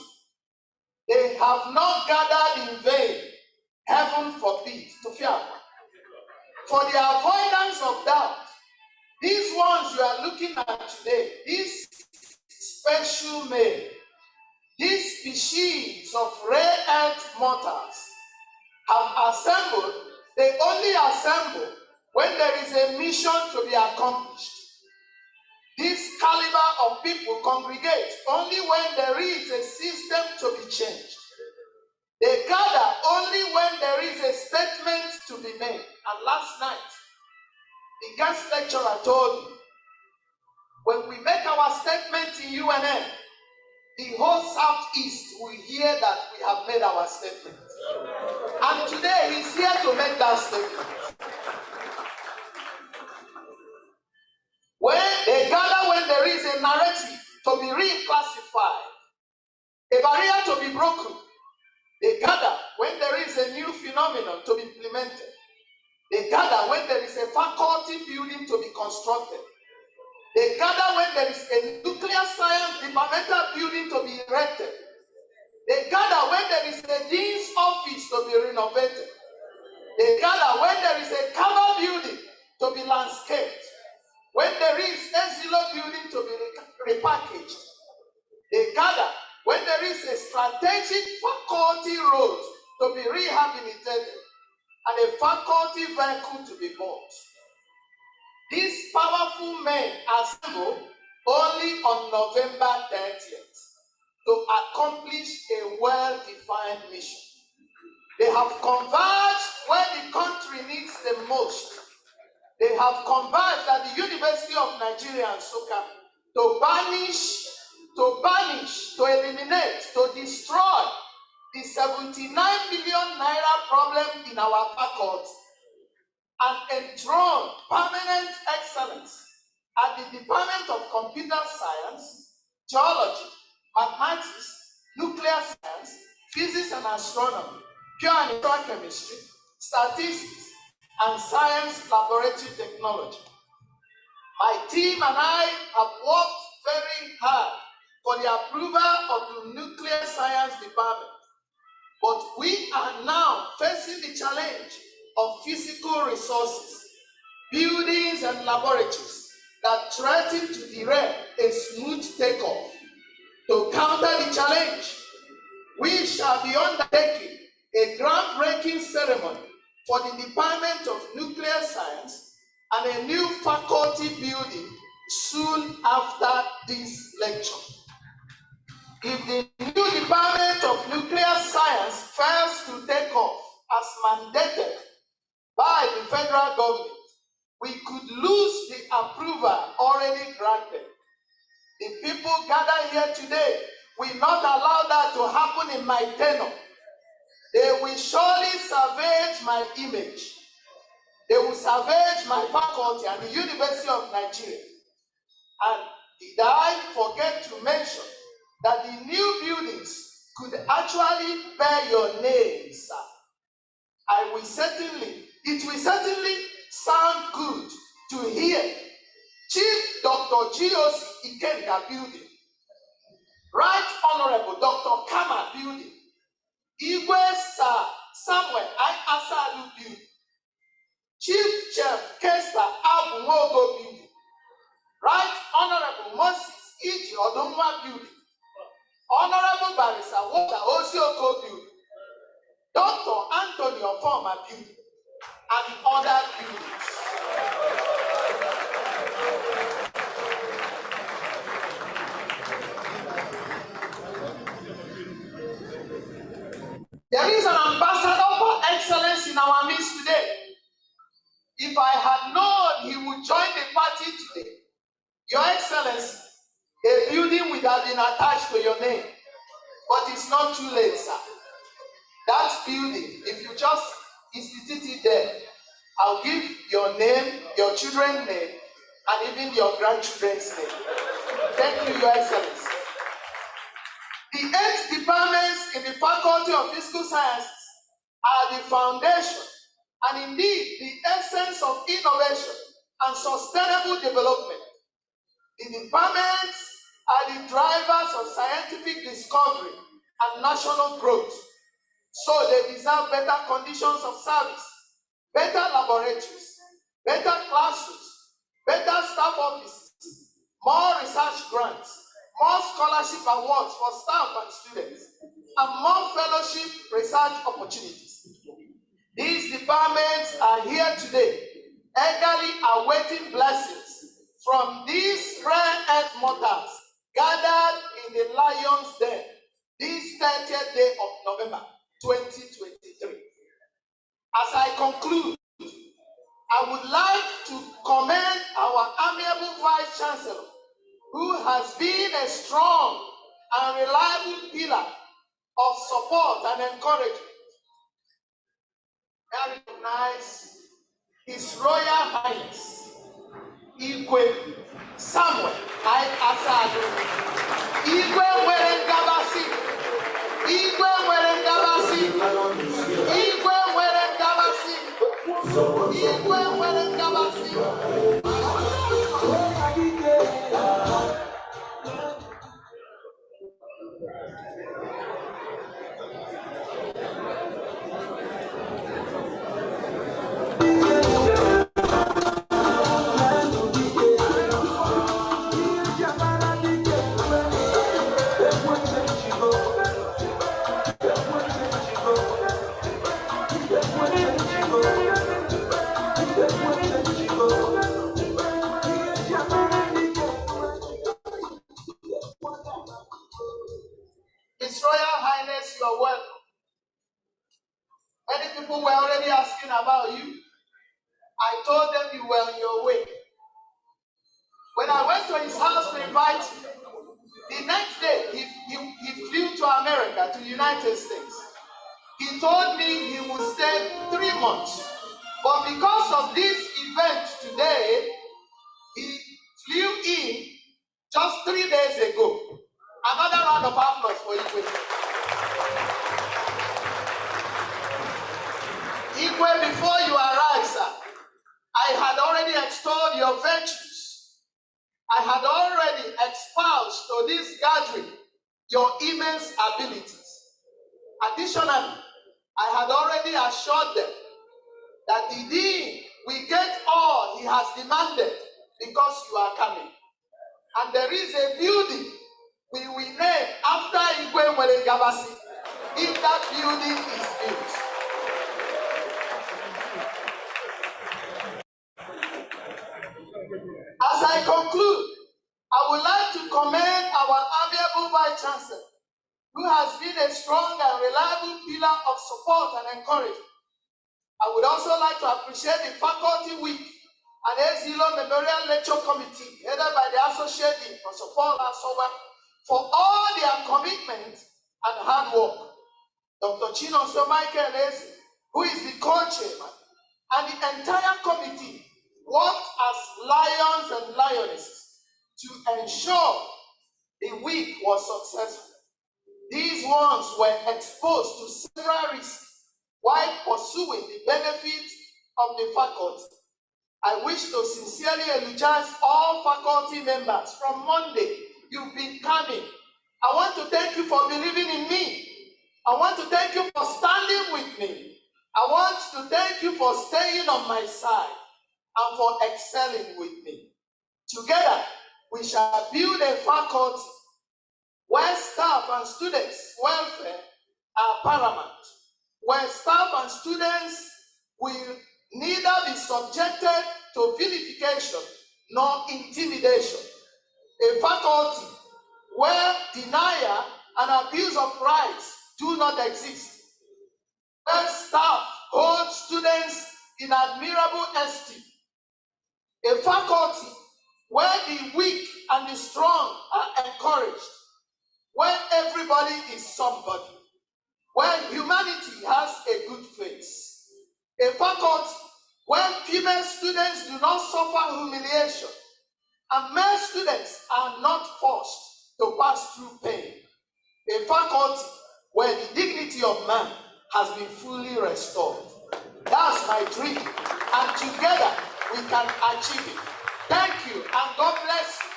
They have not gathered in vain. Heaven forbid. To fear. For the avoidance of doubt, these ones you are looking at today, these special men, these species of rare earth mortals have assembled. They only assemble when there is a mission to be accomplished. This caliber of people congregate only when there is a system to be changed. They gather only when there is a statement to be made. And last night, the guest lecturer told me, when we make our statement in UNM, the whole Southeast will hear that we have made our statement. And today he's here to make that statement. When they gather when there is a narrative to be reclassified, a barrier to be broken. They gather when there is a new phenomenon to be implemented. They gather when there is a faculty building to be constructed. They gather when there is a nuclear science departmental building to be erected. They gather when there is a dean's office to be renovated. They gather when there is a cover building to be landscaped. When there is a Zillow building to be repackaged. They gather when there is a strategic faculty road to be rehabilitated and a faculty vehicle to be bought. These powerful men assemble only on November 30th to accomplish a well-defined mission. They have converged where the country needs the most. They have converged at the University of Nigeria and Nsukka to banish, to eliminate, to destroy the 79 billion naira problem in our faculty and enthrone permanent excellence at the Department of Computer Science, Geology, Mathematics, Nuclear Science, Physics and Astronomy, Pure and Neutral Chemistry, Statistics, and Science Laboratory Technology. My team and I have worked very hard for the approval of the Nuclear Science Department, but we are now facing the challenge of physical resources, buildings and laboratories that threaten to derail a smooth takeoff. To counter the challenge, we shall be undertaking a groundbreaking ceremony for the Department of Nuclear Science and a new faculty building soon after this lecture. If the new Department of Nuclear Science fails to take off as mandated by the federal government, we could lose the approval already granted. The people gathered here today will not allow that to happen in my tenure. They will surely salvage my image. They will salvage my faculty and the University of Nigeria. And did I forget to mention that the new buildings could actually bear your name, sir? It will certainly sound good to hear Chief Dr. G.O.C. Ikenga building, Right Honorable Dr. Kama building, Igwe Sir Samuel I. Asalu building, Chief Chef Kester Abumogo building, Right Honorable Moses Iji Odumwa building, Honorable Barrister Walter Osioko building, Dr. Anthony Ofoma building, and other buildings. There is an ambassador for excellence in our midst today. If I had known he would join the party today, Your Excellency, a building would have been attached to your name. But it's not too late, sir. That building, if you just institute it there, I'll give your name, your children's name, and even your grandchildren's name. Thank you, Your Excellency. The 8 departments in the Faculty of Physical Sciences are the foundation and indeed the essence of innovation and sustainable development. The departments are the drivers of scientific discovery and national growth. So they deserve better conditions of service, better laboratories, better classrooms, better staff offices, more research grants, more scholarship awards for staff and students, and more fellowship research opportunities. These departments are here today, eagerly awaiting blessings from these rare earth mortals gathered in the Lion's Den this 30th day of November 2023. As I conclude, I would like to commend our amiable Vice Chancellor, who has been a strong and reliable pillar of support and encouragement. I recognize His Royal Highness Igwe Samuel I. Asadu, Igwe Werengabasi, Igwe Werengabasi, Igwe Werengabasi, Igwe Werengabasi. His Royal Highness, you are welcome. Many people were already asking about you. I told them you were on your way. When I went to his house to invite him, the next day he flew to America, to the United States. He told me he would stay 3 months. But because of this event today, he flew in just 3 days ago. Another round of applause for Igwe. Igwe, before you arrived, sir, I had already extolled your virtues. I had already espoused to this gathering your immense abilities. Additionally, I had already assured them that the Dean will get all he has demanded because you are coming. And there is a building we will name after Igwe Werengabasi if that building is built. As I conclude, I would like to commend our amiable Vice Chancellor, who has been a strong and reliable pillar of support and encouragement. I would also like to appreciate the Faculty Week and Ezilo Memorial Lecture Committee, headed by the Associate Dean, Professor Paul Asowa, for all their commitment and hard work. Dr. Chinonso Michael Eze, who is the co-chairman, and the entire committee worked as lions and lionesses to ensure the week was successful. These ones were exposed to several risks while pursuing the benefits of the faculty. I wish to sincerely eulogize all faculty members. From Monday, you've been coming. I want to thank you for believing in me. I want to thank you for standing with me. I want to thank you for staying on my side and for excelling with me. Together, we shall build a faculty where staff and students' welfare are paramount, where staff and students will neither be subjected to vilification nor intimidation. A faculty where denial and abuse of rights do not exist, where staff hold students in admirable esteem. A faculty where the weak and the strong are encouraged, where everybody is somebody, where humanity has a good face. A faculty where female students do not suffer humiliation and male students are not forced to pass through pain. A faculty where the dignity of man has been fully restored. That's my dream, and together we can achieve it. Thank you, and God bless you.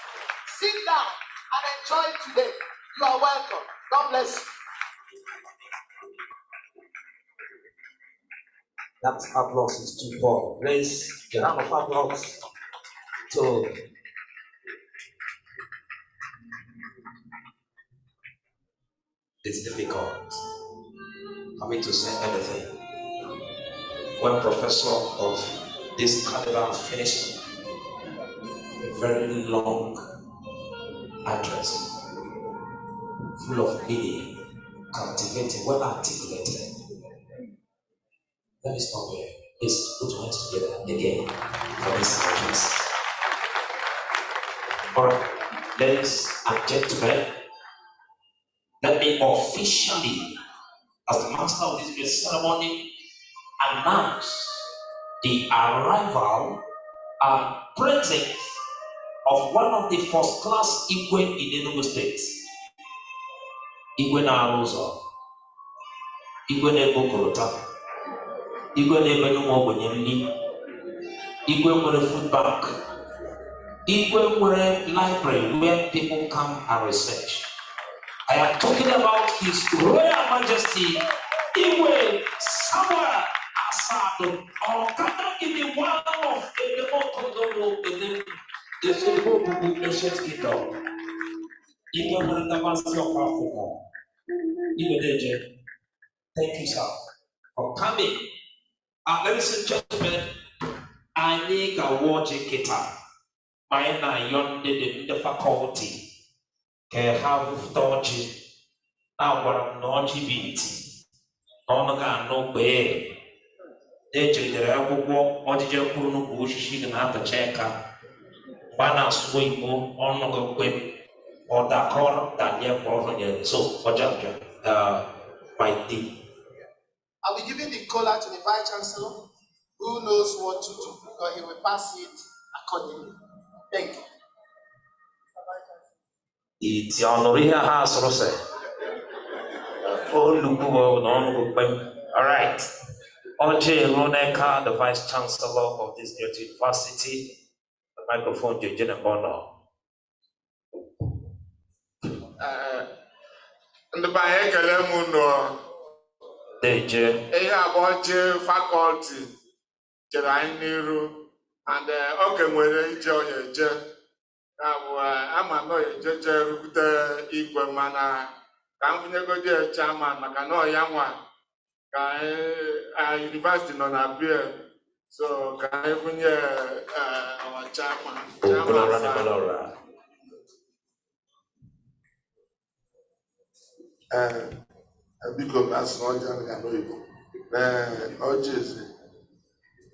Sit down and enjoy today. You are welcome. God bless you.
That applause is too poor. Please, a round of applause to it's difficult for me to say anything. When professor of this caliber finished a very long address, full of meaning, captivating, well articulated. Let me stop here. Please put your hands together again for this address. All right, ladies and gentlemen, let me officially, as the master of this great ceremony, announce the arrival and presence of one of the first-class Igwe in Enugu State. Igwe na-arụzọ, Igwe na-ebokorota, Igwe na-ebe n'ụmụ ogbenye nri, Igwe nwere food bank, Igwe nwere library where people come and research. I am talking about His Royal Majesty Igwe Samuel Asado, or the one of the Mokodomo, the Zimbabwe ancient kingdom. Igwe nwere the master of Africa. Igwe Deje, thank you, sir, for coming. Ladies and gentlemen, I need a watching guitar. My young in the faculty can have touchy. Now, what I'm not beat. No, no, way. They take the elbow, or the Japan bush, she can have the checker. Bana swing on the whip, or the corner that near Portland. So, what my deep.
I'll be giving the caller to the Vice Chancellor, who knows what to do, because he will pass it accordingly. Thank you.
It's your here house, Rose. All right. Oje Roneka, the Vice Chancellor of this new university, the microphone, Jenna Bono.
And the Bayekalemuno,
Deje.
About faculty, Jeraniru, and okay, when you join your jet. I'm a judge with the equal manner. I'm going to go chairman, I know young one. University non appear, so can I bring our chairman? Because that's not young.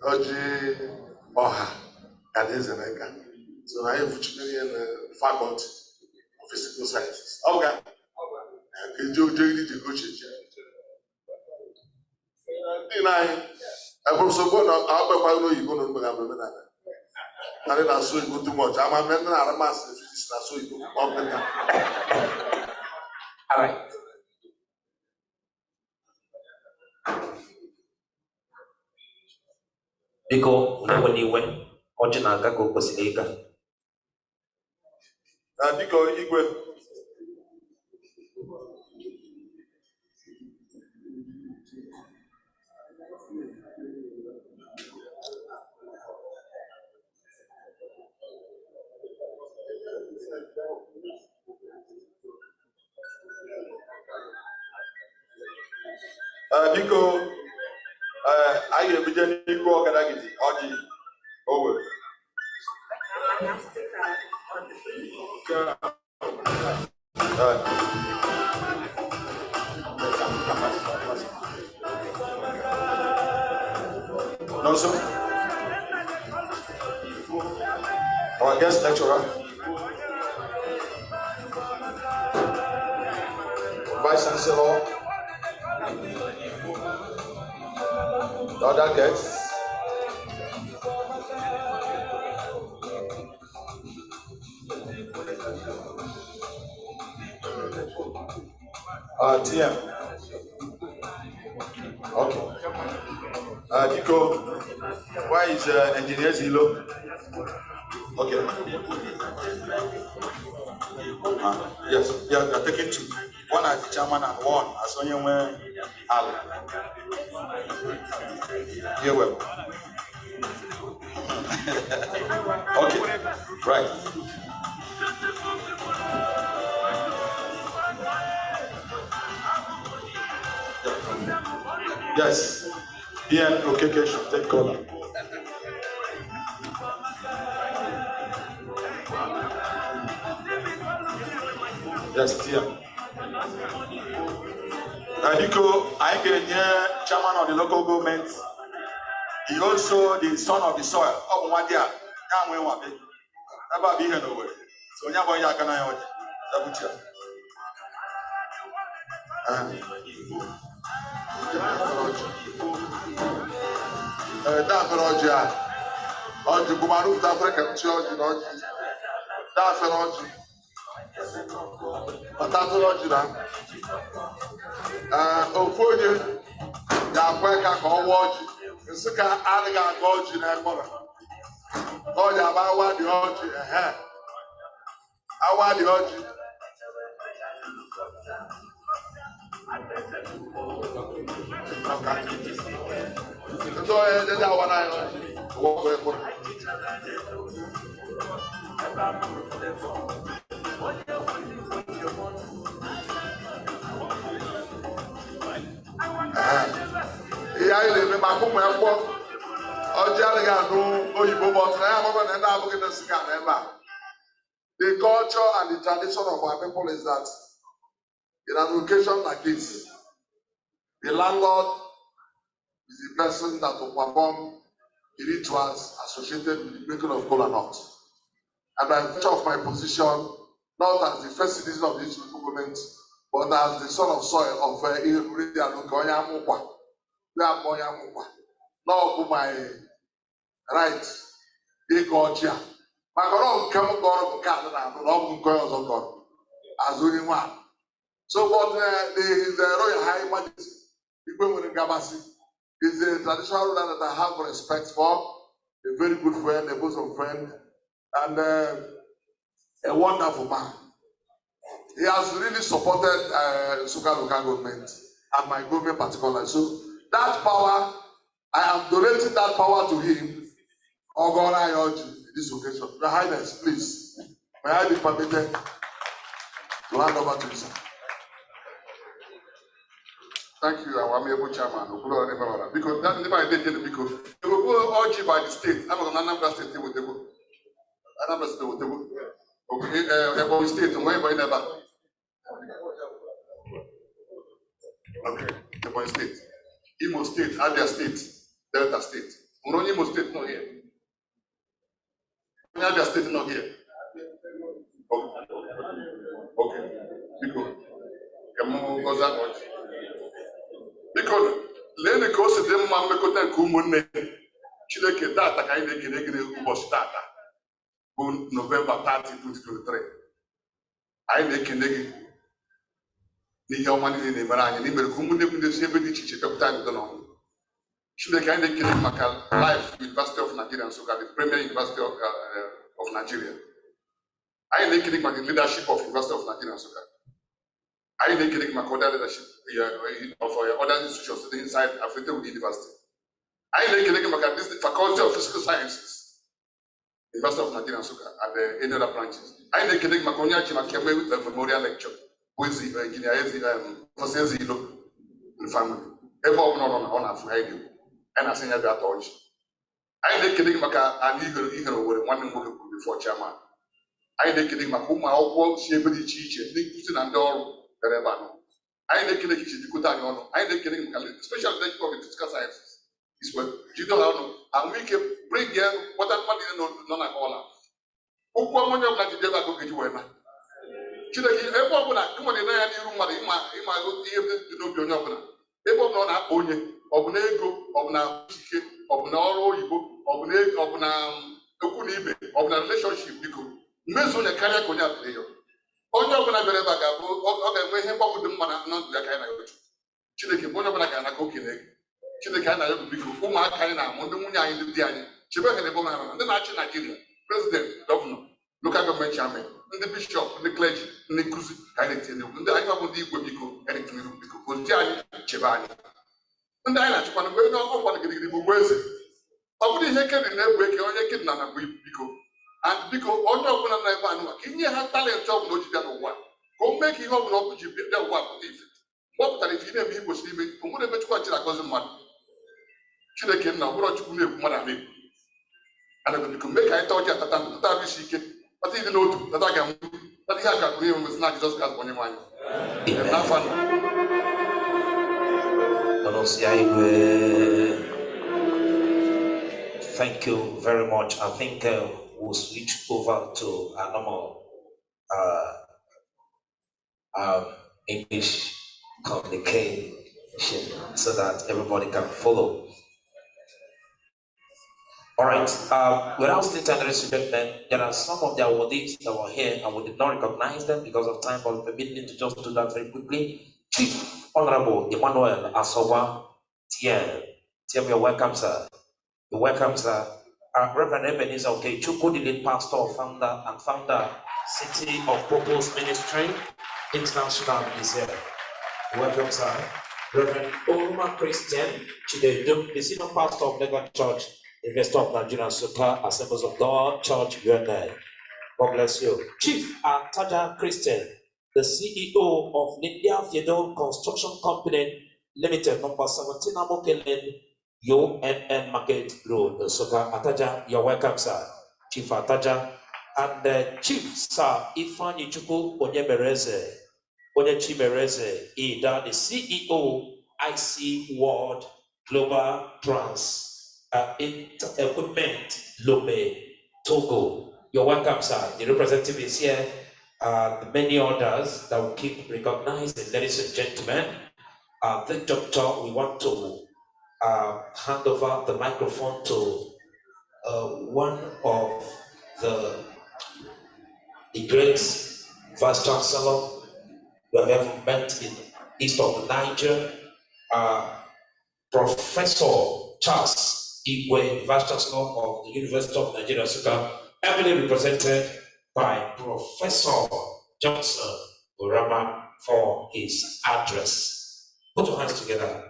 Oji Oha. and Ezeneka. So I have in the faculty of physical sciences. Okay. And you to go change. I also go now. I'll be you go to I didn't so you too much. I'm a man. I'm a master physicist. So you go.
All right. Biko unawani we oji na aga ka o kwesịrị ịga.
Biko igwe. Biko I have been n'ikwu ọgadagidi ọjị owe. No, sir. Our guest lecturer, Vice Chancellor, the other guests. TM. Okay. Nico, why is Engineer Zilo? Okay. Yes, yeah, they're taking two. One as the chairman and one as Onyewe Al. Here we go. Okay, right. Yes, BN Okeke should take color. Yes, TM. Nico, I can chairman of the local government. He also the son of the soil. Oh, one year. Can't win one. Never be here no way. So, now boy, I can I double check. That Roger. On the Bumaru, African church in Orgy. That's an Orgy. But that's an Orgy now. Ophonia, Yaquaka, or watch. The second Aliga Gorge in Airport. Oh, yeah, I want the Orgy. I want the Orgy. So, that's what I want. Yeah, I live in my home airport. The culture and the tradition of our people is that in an occasion like this, the landlord is the person that will perform the rituals associated with the making of kola nut. And by virtue of my position, not as the first citizen of this government, but as the son of soil of now my right, big God here. My come God of Canada, long girls of God, as only one. So, but the Royal High Majesty, the Gabasi, is a traditional ruler that I have respect for, a very good friend, a bosom friend, and a wonderful man. He has really supported Nsukka local government and my government particularly. So that power, I am donating that power to him. Oh God, I urge you in this occasion. Your Highness, please, may I be permitted to hand over to you, sir.
Thank you, our amiable chairman. Because that's never I did because they will go urged by the state. I'm on Anambra State with the book. Anambra State with the book. Okay, Ebonyi State, wherever never. Okay, Ebonyi State, Imo State, Abia State, Delta State. Imo State, no here. Abia State not here. Okay. Because because lee ka o si dị mma mmekọta nke ụmụnne Chineke data ka anyị na-ekele gị ụbọchị tata bụ Novemba 30, 2023. Anyị na-ekele gị n'ihe ọma niile na-emere anyị n'imere ka ụmụnne bụ si ebe dị iche iche bịapụta anyị udo n'ọnwụ. Chineke anyị na-ekele gị maka Life University of Nigeria Nsukka, the Premier University of Nigeria. Anyị na-ekele gị maka leadership of University of Nigeria Nsukka. I need my other leadership of other institutions inside Africa University. I need this Faculty of Physical Sciences, University of Nigeria Nsukka, and any other branches. I need my Konya Chimakeme Memorial Lecture, who is the engineer, the family. Ever on a Friday, and I send you that touch. I need an eagle with one before chairman. I need Makuma, all she able to teach and all. I ain't killing you to I ain't killing special lecture of physical sciences. Is what you don't know, and we can bring here what that money no na all. Who one of that you go get you wena. Chile ebo buna come on na ya ni room mari ima go ihe to no bi onye obuna. Ebo no na onye obuna ego obuna chike obuna ọrụ oyibo obuna okwu na ibe obuna relationship biko. Mmezo nya karịa ka onye atụrụ ya. Onye ọbụla bịara ebe a ga-abụ ọ ga-enwe ihe mgbagwo dị mma na ndụ ya ka anyị na-ayọ Chineke bụ onye ọbụla ga-ana ka okele gị Chineke anyị na-ayọ biko ụmụaka anyị na-amụ ndị nwunye anyị ndị di anyị chebe ha n'ebe ha ndị na-achị Naijiria prezident gọvanọ lokal gọọmenti chairman ndị bishọp ndị kleji ndị nkụzi ka anyị na-etinye egwu ndị anyị bụ ndị igwe biko anyị na-etinye egwu biko bụ ndị anyị chebe anyị ndị anyị na-achịkwana mgbe onye ọkwa gidigidi bụ eze ọ bụrụ ihe kedi na-egbu eke onye kedi na na-agba biko and biko onye ọbụla na ebe anụ maka inye ha talent ọbụla o ji bịa n'ụwa ka o mee ka ihe ọbụla ọ ji bịa ụwa pụta ife mgbe ọ pụtara ife ị na-eme igbochi n'ime onwere ebe Chukwu achịrị akọzi mmadụ Chineke nna ọbụrụ Chukwu na-ekwu mmadụ ama egwu anago biko mee ka anyị taa ọjị atata ndụ tata isi ike tata ịdị n'otu tata ga-enwe tata ihe aka kụrụ ihe nwezi na Jizọs Kraịst bụ onye nwe anyị n'afọ anọ
Thank you very much. I think we'll switch over to our normal English communication so that everybody can follow. All right. Without stating any respect, there are some of the awardees that were here and we did not recognize them because of time, but permit me to just do that very quickly. Chief Honorable Emmanuel Asowa Tien, you're welcome, sir. You're welcome, sir. Reverend Ebenezer Okechukwu, the lead pastor, founder, City of Purpose Ministry International is here. Welcome, sir. Reverend Oruma Christian, the senior pastor of Mega Church, Investor of Nigeria Nsukka, Assemblies of God, Church, UNA. God bless you. Chief Ataja Christian, the CEO of India Fiedon Construction Company Limited, number 17 Amokelen, UNN Market Road, Nsukka. Ataja, you're welcome, sir. Chief Ataja. And Chief Sir Ifeanyi Chukwu Onyemereze, Ida, the CEO, IC World Global Trans Equipment, Lome, Togo. You're welcome, sir. The representative is here. The many others that will keep recognizing, ladies and gentlemen. This doctor, we want to hand over the microphone to one of the great Vice Chancellor we have ever met in east of Niger, Professor Charles Igwe, Vice Chancellor of the University of Nigeria, Nsukka, heavily represented by Professor Johnson Urama for his address. Put your hands together.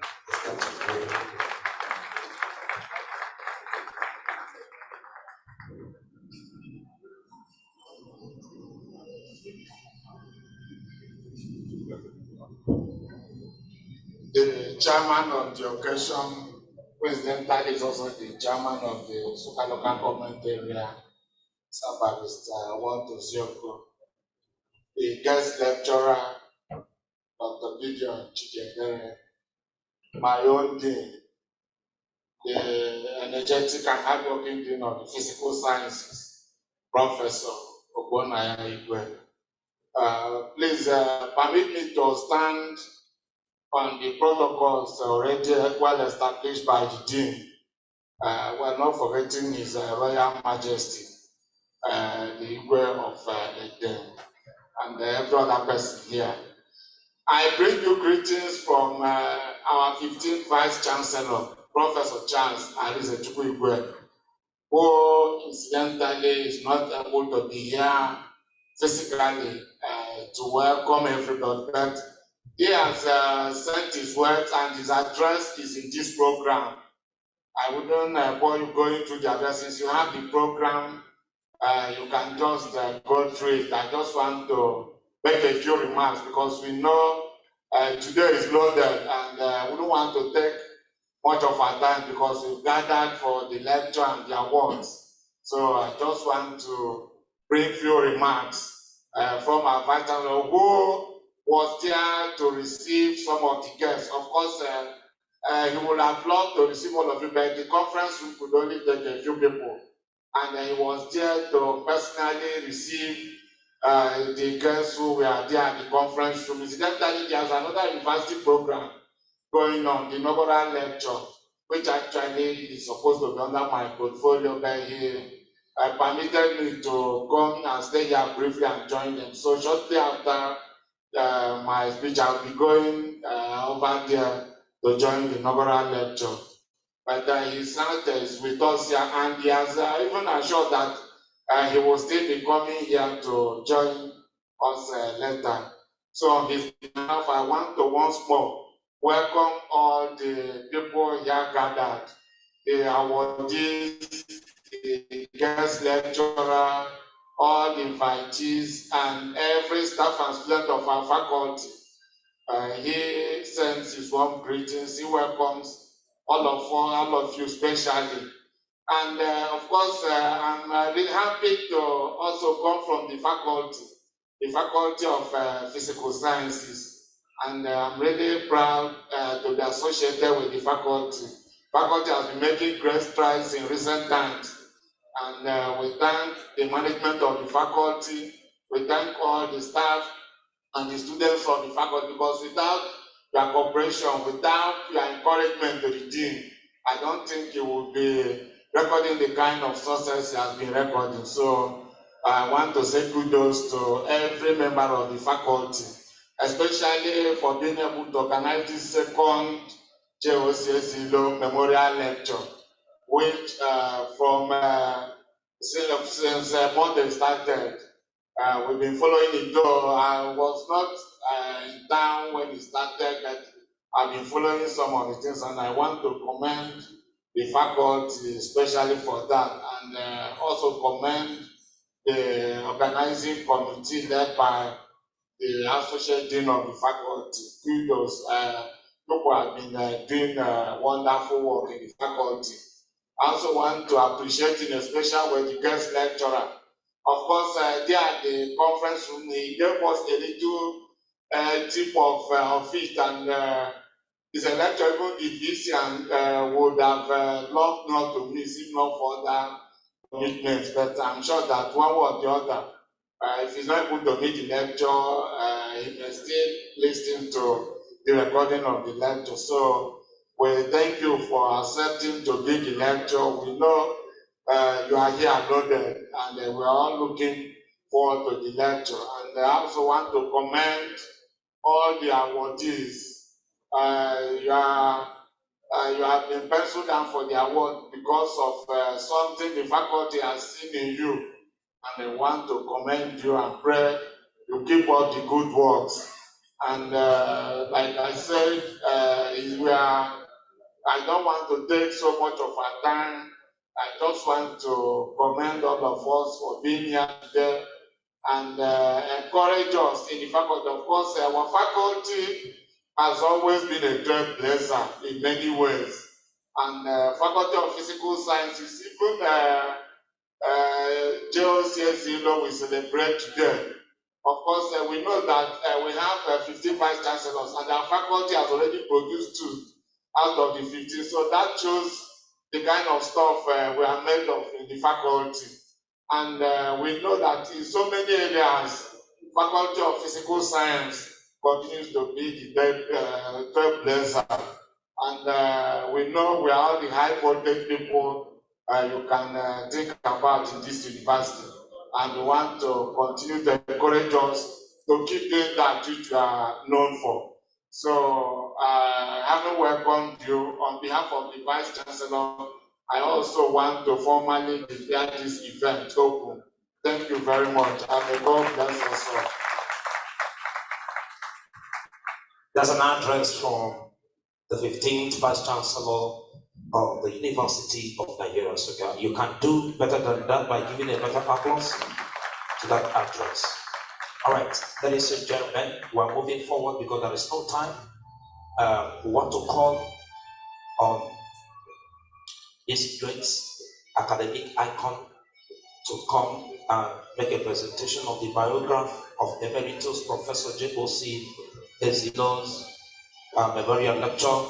The chairman of the occasion, President Tali, is also the chairman of the Nsukka local government area, Sir Barrister Walter Zioko, the guest lecturer, Dr. Gideon Chidebere, my own dean, the energetic and hardworking dean of the physical sciences, Professor Ogbonnaya Igwe. Please permit me to stand on the protocols already well established by the Dean. We're not forgetting His Royal Majesty, the Igwe of Edem, and every other person here. I bring you greetings from our 15th Vice Chancellor, Professor Charles Arizechukwu Igwe, who incidentally is not able to be here physically to welcome everybody, but he has sent his words and his address is in this program. I wouldn't bore you going through the addresses. You have the program, you can just go through it. I just want to make a few remarks because we know today is loaded and we don't want to take much of our time because we've gathered for the lecture and the awards. So I just want to bring few remarks from our Vice Chancellor who was there to receive some of the guests. Of course, he would have loved to receive all of you, but the conference room could only take a few people. And he was there to personally receive the guests who were there at the conference room. Incidentally, there's another university program going on, the inaugural lecture, which actually is supposed to be under my portfolio, but he permitted me to come and stay here briefly and join them. So shortly after my speech, I'll be going over there to join the inaugural lecture. But his aunt is with us here, and he has even assured that he will still be coming here to join us later. So on his behalf, I want to once more welcome all the people here gathered, the awardees, the guest lecturer, all the invitees, and every staff and student of our faculty. He sends his warm greetings. He welcomes all of you especially. And of course, I'm really happy to also come from the Faculty of Physical Sciences. And I'm really proud to be associated with the faculty. Faculty has been making great strides in recent times. And we thank the management of the faculty, we thank all the staff and the students of the faculty, because without your cooperation, without your encouragement to the dean, I don't think you would be recording the kind of success he has been recording. So I want to say kudos to every member of the faculty, especially for being able to organize this second JOCS Ilo Memorial Lecture, which since Monday started, we've been following it, though I was not in town when it started, but I've been following some of the things, and I want to commend the faculty especially for that, and also commend the organizing committee led by the Associate Dean of the faculty. Kudos. People have been doing wonderful work in the faculty. I also want to appreciate in a special way the guest lecturer. Of course, there at the conference room, he gave us a little tip of it, and it's a lecture even the VC would have loved not to miss, if not for other commitments. But I'm sure that one way or the other, if he's not able to meet the lecture, he may still listen to the recording of the lecture. So we thank you for accepting to give the lecture. We know you are here loaded, and we're all looking forward to the lecture. And I also want to commend all the awardees. You have been penciled down for the award because of something the faculty has seen in you, and they want to commend you and pray you keep up the good works. And like I said, I don't want to take so much of our time. I just want to commend all of us for being here today and encourage us in the faculty. Of course, our faculty has always been a trailblazer in many ways. And Faculty of Physical Sciences, even JOCS Ilo we celebrate today. Of course, we know that we have 15 vice chancellors, and our faculty has already produced 2 out of the 15. So that shows the kind of stuff we are made of in the faculty. And we know that in so many areas, Faculty of Physical Science continues to be the trailblazer. And we know we are all the high voltage people you can think about in this university. And we want to continue to encourage us to keep doing that which you are known for. So, having welcomed you on behalf of the Vice Chancellor, I also want to formally declare this event open. Thank you very much, and may God bless us all.
There's an address from the 15th Vice Chancellor of the University of Nigeria, Nsukka. You can do better than that by giving a better applause to that address. All right, ladies and gentlemen, we're moving forward because there is no time. We want to call on this great academic icon to come and make a presentation of the biography of Emeritus Professor J.O.C. Ezilo's memorial lecture.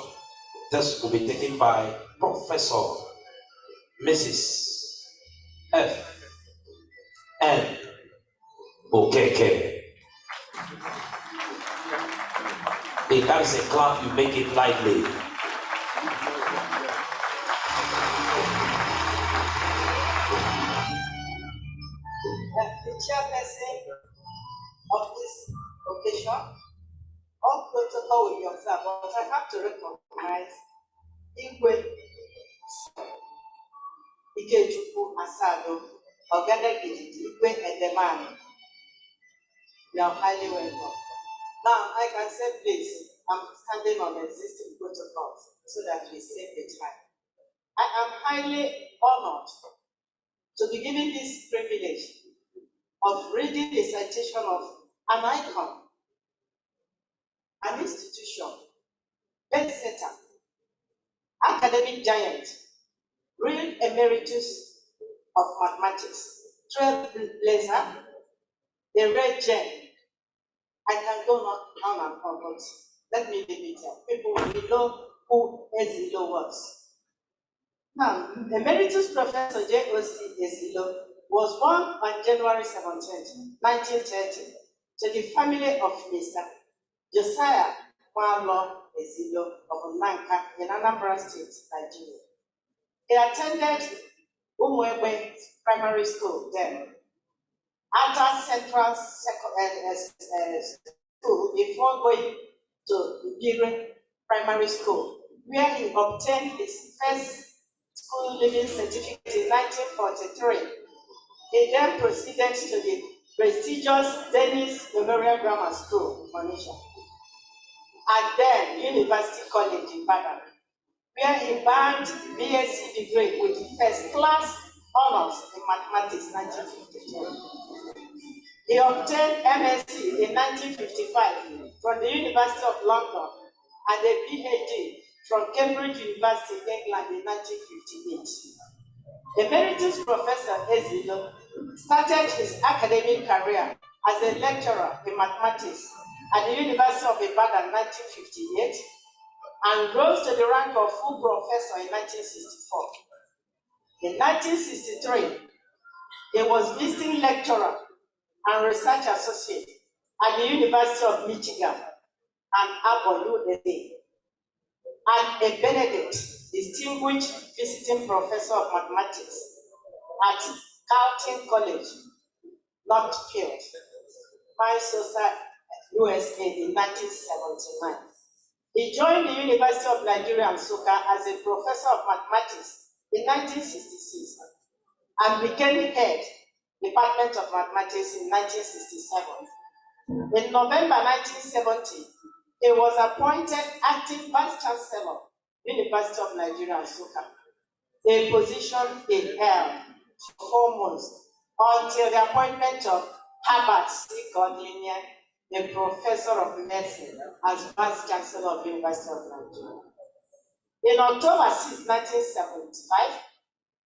This will be taken by Professor Mrs. F. N. Okeke. If that is a clap, you make it lively.
The chairperson of this occasion, all protocol will be observed, but I have to recognize Igwe Ikechukwu Asado, Ogadegidi, Igwe Edemani. You are highly welcome. Now I can say please, I'm standing on existing protocols so that we save the time. I am highly honored to be given this privilege of reading the citation of an icon, an institution, bedsetter, academic giant, real emeritus of mathematics, trailblazer, a red gem. I can go on and on, but let me leave it there. People will know who Ezilo was. Now, Emeritus Professor J.O.C. Ezilo was born on January 17, 1930, to the family of Mr. Josiah Mwalo Ezilo of Nanka in Anambra State, Nigeria. He attended Umwebe Primary School then, Ata Central School before going to Ibiri Primary School, where he obtained his first school leaving certificate in 1943. He then proceeded to the prestigious Dennis Memorial Grammar School, Onitsha, and then University College in Ibadan, where he earned BSc degree with first-class honors in mathematics 1952. He obtained MSc in 1955 from the University of London and a PhD from Cambridge University, England in 1958. Emeritus Professor Ezilo started his academic career as a lecturer in mathematics at the University of Ibadan in 1958 and rose to the rank of full professor in 1964. In 1963, he was visiting lecturer and research associate at the University of Michigan and Abu USA, and a Benedict Distinguished Visiting Professor of Mathematics at Carleton College, Northfield, Minnesota, USA in 1979. He joined the University of Nigeria, Nsukka as a professor of mathematics in 1966 and became head Department of Mathematics in 1967. In November 1970, he was appointed acting Vice Chancellor, University of Nigeria, Nsukka, a position he held for 4 months until the appointment of Herbert C. Godlinian, a professor of medicine, as Vice Chancellor of University of Nigeria. In October 6, 1975,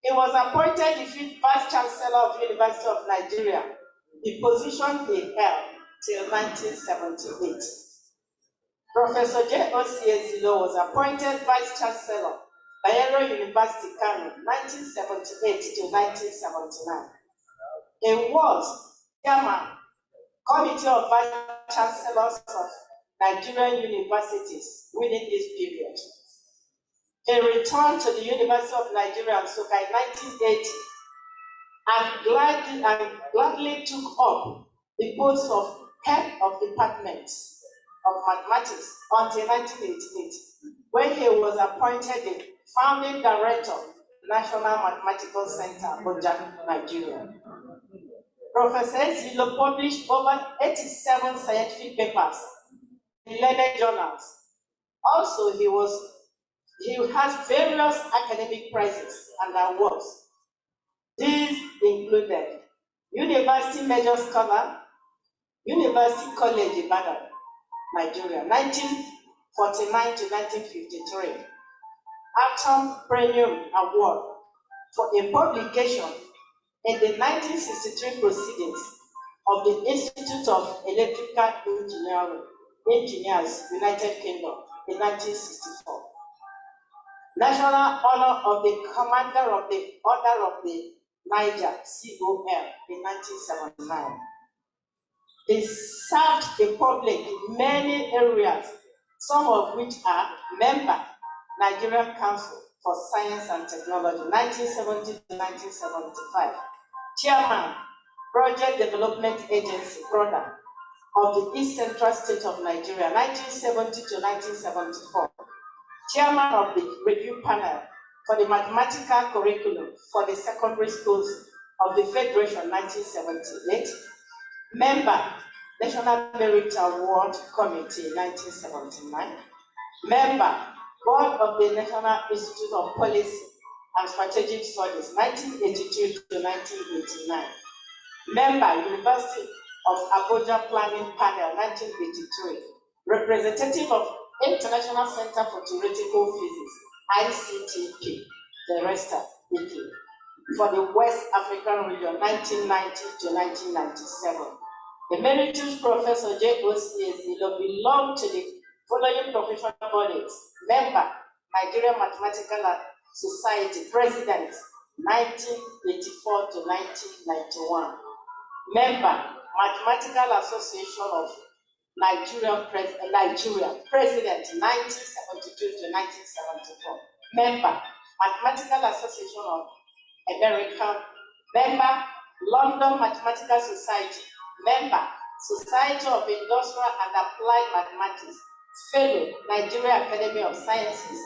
he was appointed the 5th Vice Chancellor of University of Nigeria, the position he held till 1978. Professor J.O.C. Ezilo was appointed Vice Chancellor, Bayero University, Kano, 1978 to 1979. He was chairman, Committee of Vice Chancellors of Nigerian universities within this period. He returned to the University of Nigeria, Nsukka, in 1980 and gladly took up the post of head of department of mathematics until 1988, when he was appointed the founding director, National Mathematical Center, Abuja, Nigeria. Professor Ezilo published over 87 scientific papers in learned journals. Also, he has various academic prizes and awards. These included University Major Scholar, University College Ibadan, Nigeria, 1949 to 1953. Atom Premium Award for a publication in the 1963 proceedings of the Institute of Electrical Engineers, United Kingdom, in 1964. National Honor of the Commander of the Order of the Niger, COL, in 1979. He served the public in many areas, some of which are member, Nigerian Council for Science and Technology, 1970 to 1975. Chairman, Project Development Agency, brother of the East Central State of Nigeria, 1970 to 1974. Chairman of the review panel for the mathematical curriculum for the secondary schools of the Federation, 1978. Member, National Merit Award Committee, 1979. Member, Board of the National Institute of Policy and Strategic Studies, 1982 to 1989. Member, University of Abuja Planning Panel, 1983. Representative of International Center for Theoretical Physics, ICTP, the rest of Italy, for the West African region, 1990 to 1997. Emeritus Professor J.O.C. Ezilo belonged to the following professional bodies. Member, Nigerian Mathematical Society, President, 1984 to 1991. Member, Mathematical Association of Nigeria, President, 1972 to 1974. Member, Mathematical Association of America. Member, London Mathematical Society. Member, Society of Industrial and Applied Mathematics. Fellow, Nigeria Academy of Sciences.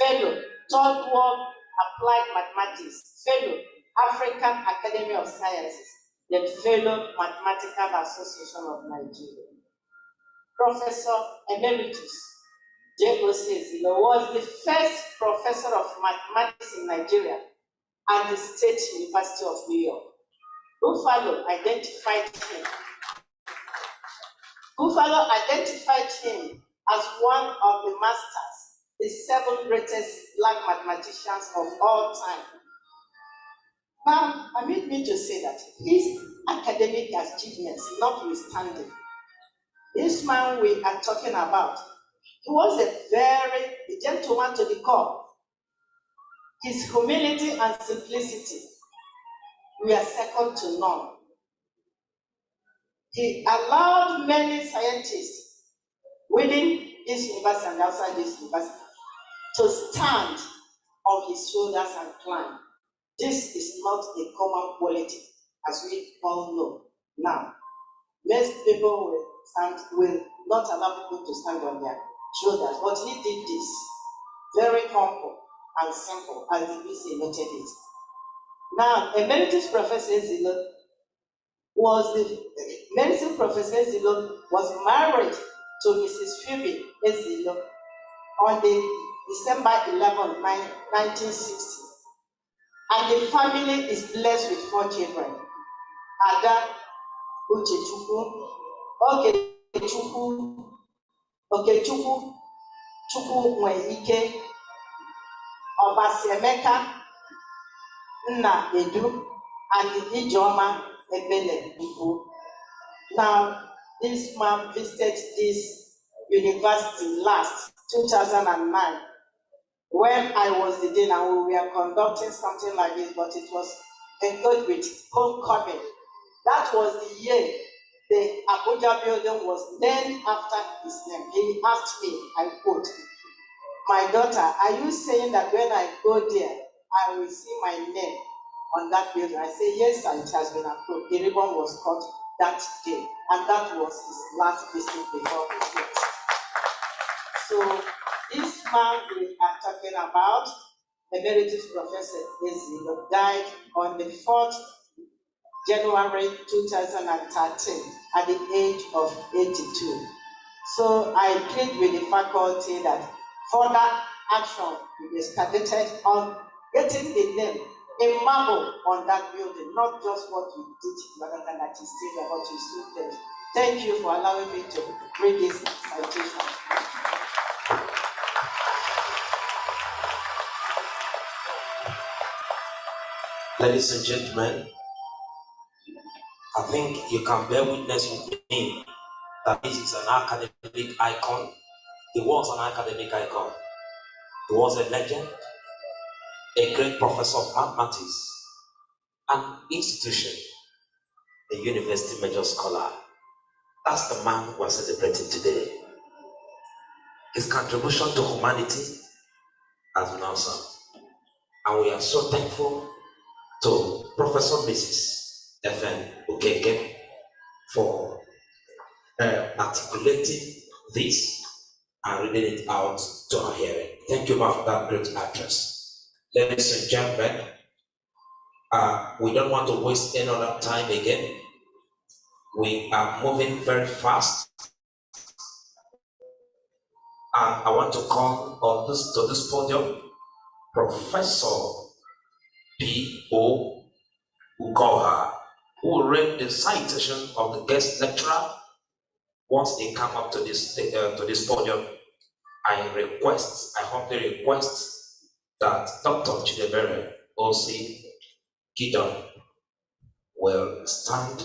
Fellow, Third World Applied Mathematics. Fellow, African Academy of Sciences. Then Fellow, Mathematical Association of Nigeria. Professor Emeritus J.O.C. Ezilo was the first professor of mathematics in Nigeria and the State University of New York. Buffalo identified him as one of the masters, the 7 greatest black mathematicians of all time. Now, permit me to say that his academic achievements notwithstanding, this man we are talking about, he was a gentleman to the core. His humility and simplicity were second to none. He allowed many scientists within this university and outside this university to stand on his shoulders and climb. This is not a common quality, as we all know now. Most people will not allow people to stand on their shoulders, but he did this very humble and simple, as the BC noted it. Now, Emeritus Professor Ezilo was married to Mrs. Phoebe Ezilo on December 11, 1960. And the family is blessed with 4 children. Ada Uchechukwu, Okechukwu, Chukwuemeka, Obasiemeka, Nna Edu, and Ijeoma Ebele Igbo. Now, this man visited this university last 2009 when I was the dean and we were conducting something like this, but it was encoded with homecoming That was the year the Abuja building was named after his name. He asked me, I quote, "My daughter, are you saying that when I go there, I will see my name on that building?" I say, "Yes, sir, it has been approved." The ribbon was cut that day, and that was his last visit before his death. So this man we are talking about, Emeritus Professor Ezi, died on the 4th January 2013 at the age of 82. So I plead with the faculty that further action will be escalated on getting the name in marble on that building, not just what we did, rather than that is still there, but you still there. Thank you for allowing me to read this citation.
Ladies and gentlemen, I think you can bear witness with me that this is an academic icon. He was an academic icon. He was a legend, a great professor of mathematics, an institution, a university major scholar. That's the man we're celebrating today. His contribution to humanity has been awesome. And we are so thankful to Professor Mrs. F.N. Okeke for articulating this and reading it out to our hearing. Thank you, ma'am, for that great address. Ladies and gentlemen, we don't want to waste any other time again. We are moving very fast. And I want to call on to this podium Professor P.O. Ugoha, who will read the citation of the guest lecturer. Once they come up to this podium, I humbly request that Dr. Chidebere O.C. Gideon will stand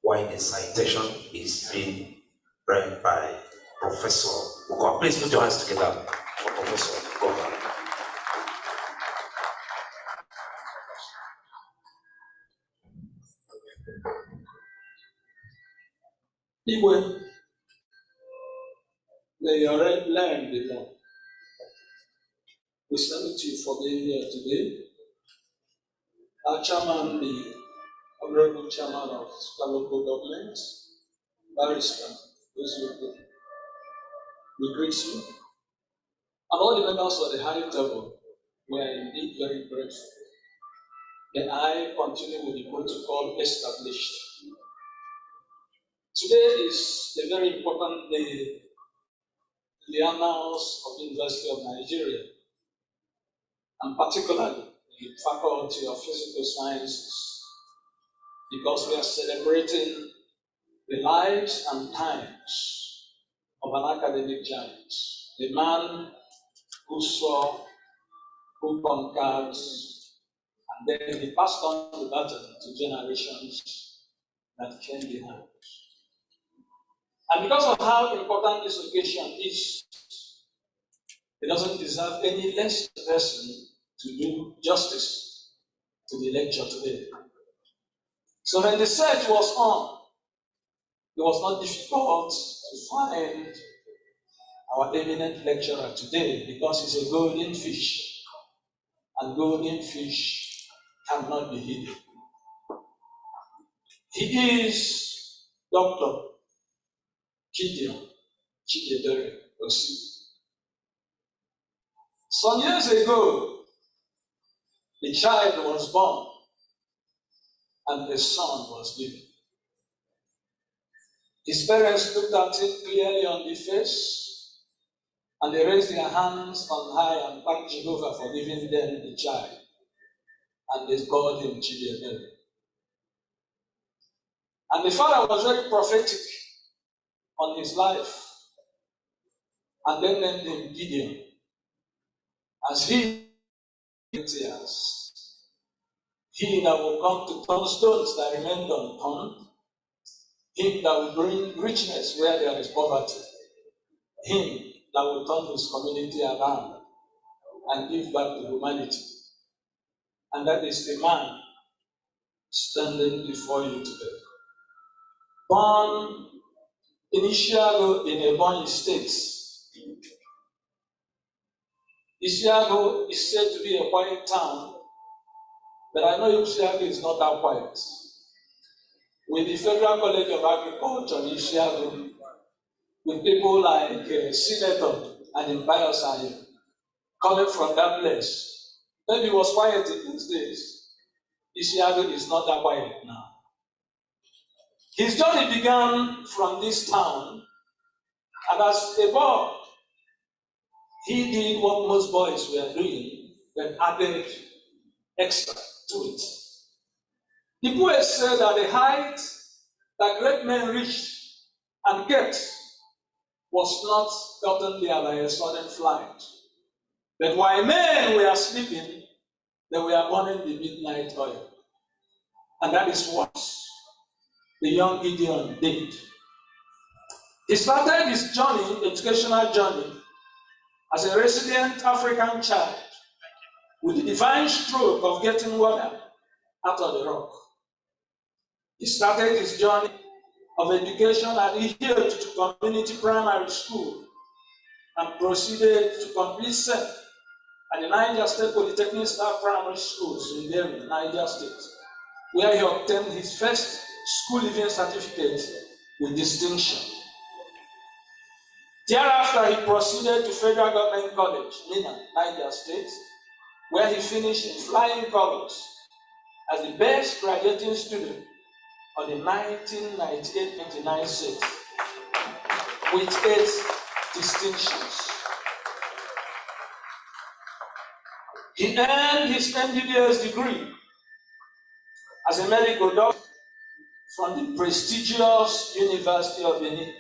while the citation is being read by Professor Ugoha. Please put your hands together for Professor Ugoha.
Igwe, may your land be long. We salute you for being here today. Our chairman, the Honorable Chairman of local government, Barrister, we greet you. And all the members of the high table, we are indeed very grateful. May I continue with the protocol established. Today is a very important day in the annals of the University of Nigeria, and particularly the Faculty of Physical Sciences, because we are celebrating the lives and times of an academic giant, the man who saw, who conquered, and then he passed on the baton to generations that came behind. And because of how important this occasion is, it doesn't deserve any less person to do justice to the lecture today. So when the search was on, it was not difficult to find our eminent lecturer today because he's a golden fish, and golden fish cannot be hidden. He is Dr. Gideon Chidebere O.C. Some years ago, the child was born and a son was given. His parents looked at him clearly on the face and they raised their hands on high and thanked Jehovah for giving them the child. And they called him Chidebere. And the father was very prophetic on his life, and then named him Gideon, as he tears, he that will come to turn stones that remained unturned, him that will bring richness where there is poverty, him that will turn his community around and give back to humanity. And that is the man standing before you today. Born in Isiago in Ebonyi State. Isiago is said to be a quiet town, but I know Isiago is not that quiet. With the Federal College of Agriculture in Isiago, with people like Senator and Imbayo coming from that place, maybe it was quiet in those days. Isiago is not that quiet now. His journey began from this town, and as a boy, he did what most boys were doing, but added extra to it. The poet said that the height that great men reached and kept was not gotten there by a sudden flight. But while men were sleeping, they were burning the midnight oil. And that is what the young Gideon did. He started his journey, educational journey, as a resident African child with the divine stroke of getting water out of the rock. He started his journey of education at Ihiotu Community Primary School and proceeded to complete SEP at the Niger State Polytechnic Staff Primary Schools in Benin, Niger State, where he obtained his first school leaving certificate with distinction. Thereafter, he proceeded to Federal Government College, Mina, Niger State, where he finished in flying colors as the best graduating student of the 1998-99 set with 8 distinctions. He earned his MBBS degree as a medical doctor from the prestigious University of Benin,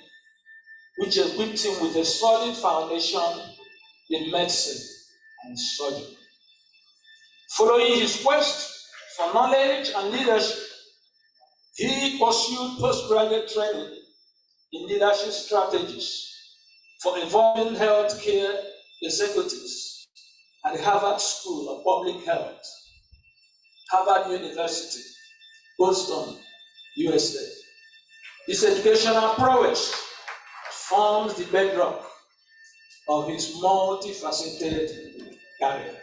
which equipped him with a solid foundation in medicine and surgery. Following his quest for knowledge and leadership, he pursued postgraduate training in leadership strategies for evolving healthcare executives at the Harvard School of Public Health, Harvard University, Boston, USA. His educational prowess forms the bedrock of his multifaceted career.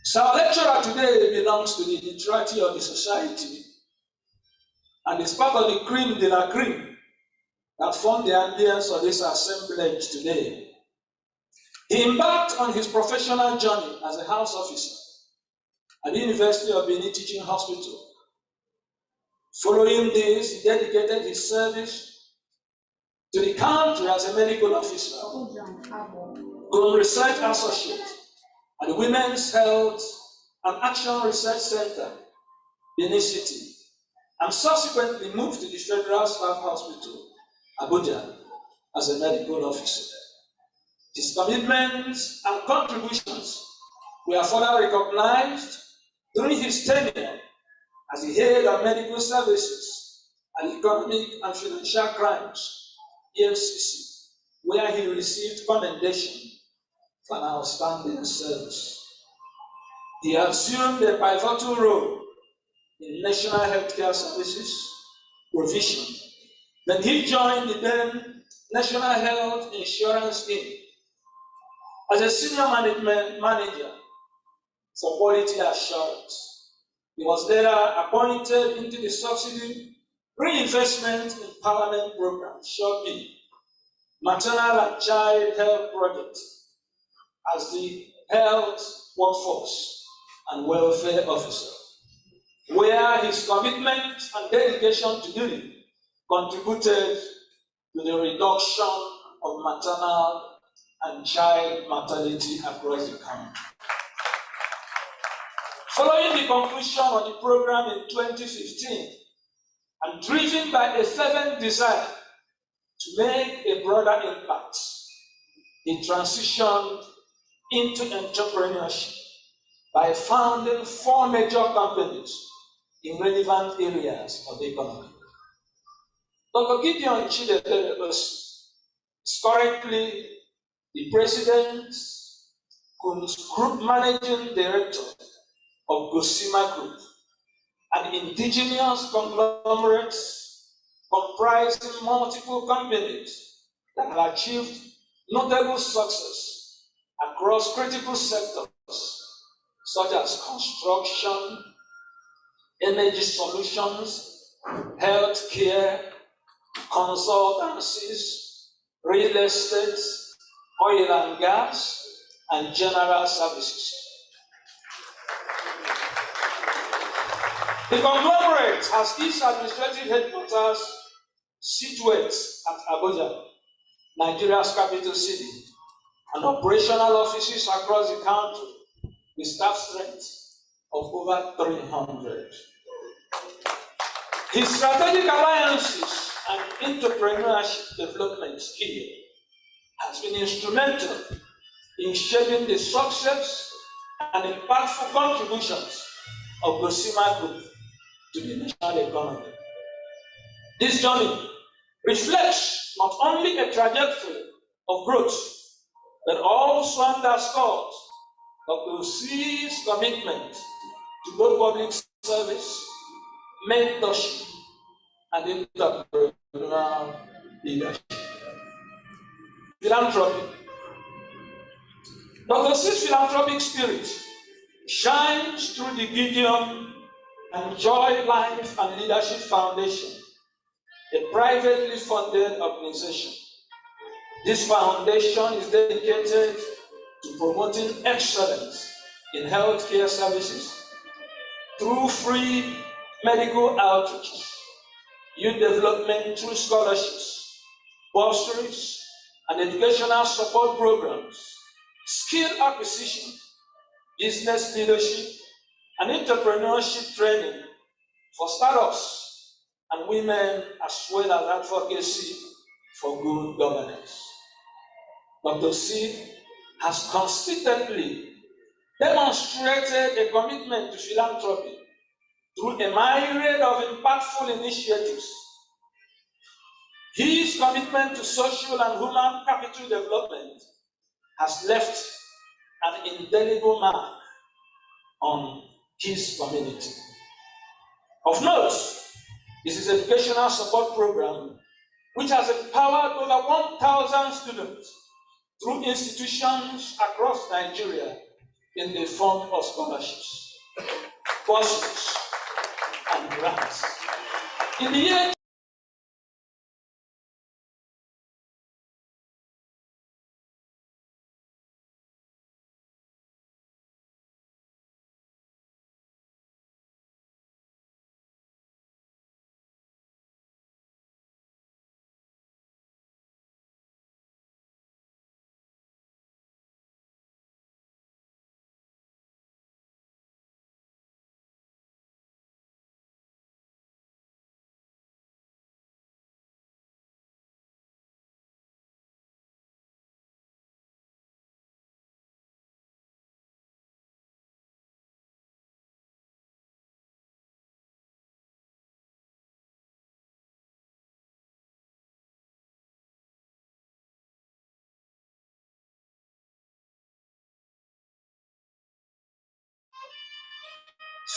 So our lecturer today belongs to the literati of the society and is part of the cream de la cream that form the ambience of this assemblage today. He embarked on his professional journey as a house officer at the University of Benin Teaching Hospital. Following this, he dedicated his service to the country as a medical officer, Gun Research Associate at the Women's Health and Action Research Center, Benin City, and subsequently moved to the Federal Staff Hospital, Abuja, as a medical officer. His commitments and contributions were further recognized during his tenure as the head of medical services and economic and financial crimes, EFCC, where he received commendation for an outstanding service. He assumed a pivotal role in national healthcare services provision. Then he joined the then National Health Insurance Scheme as a senior management manager for quality assurance. He was later appointed into the Subsidy Reinvestment Empowerment Program, SHORP, Maternal and Child Health Project, as the Health Workforce and Welfare Officer, where his commitment and dedication to duty contributed to the reduction of maternal and child mortality across the country. Following the conclusion of the program in 2015, and driven by a fervent desire to make a broader impact, he transitioned into entrepreneurship by founding 4 major companies in relevant areas of the economy. Dr. Gideon Chidebere is currently the President, Group Managing Director of Gosima Group, an indigenous conglomerate comprising multiple companies that have achieved notable success across critical sectors such as construction, energy solutions, healthcare, consultancies, real estate, oil and gas, and general services. The conglomerate has its administrative headquarters situate at Abuja, Nigeria's capital city, and operational offices across the country with staff strength of over 300. His strategic alliances and entrepreneurship development skill has been instrumental in shaping the success and impactful contributions of Gosima Group to the national economy. This journey reflects not only a trajectory of growth, but also underscores Gosima's commitment to both public service, mentorship, and entrepreneurial leadership. Philanthropy. Dr. C's philanthropic spirit shines through the Gideon and Joy Life and Leadership Foundation, a privately funded organization. This foundation is dedicated to promoting excellence in healthcare services through free medical outreach, youth development through scholarships, bursaries, and educational support programs, skill acquisition, business leadership, and entrepreneurship training for startups and women, as well as advocacy for good governance. Dr. C has consistently demonstrated a commitment to philanthropy through a myriad of impactful initiatives. His commitment to social and human capital development has left an indelible mark on his community. Of note is his educational support program, which has empowered over 1,000 students through institutions across Nigeria in the form of scholarships, bursaries, and grants. In the year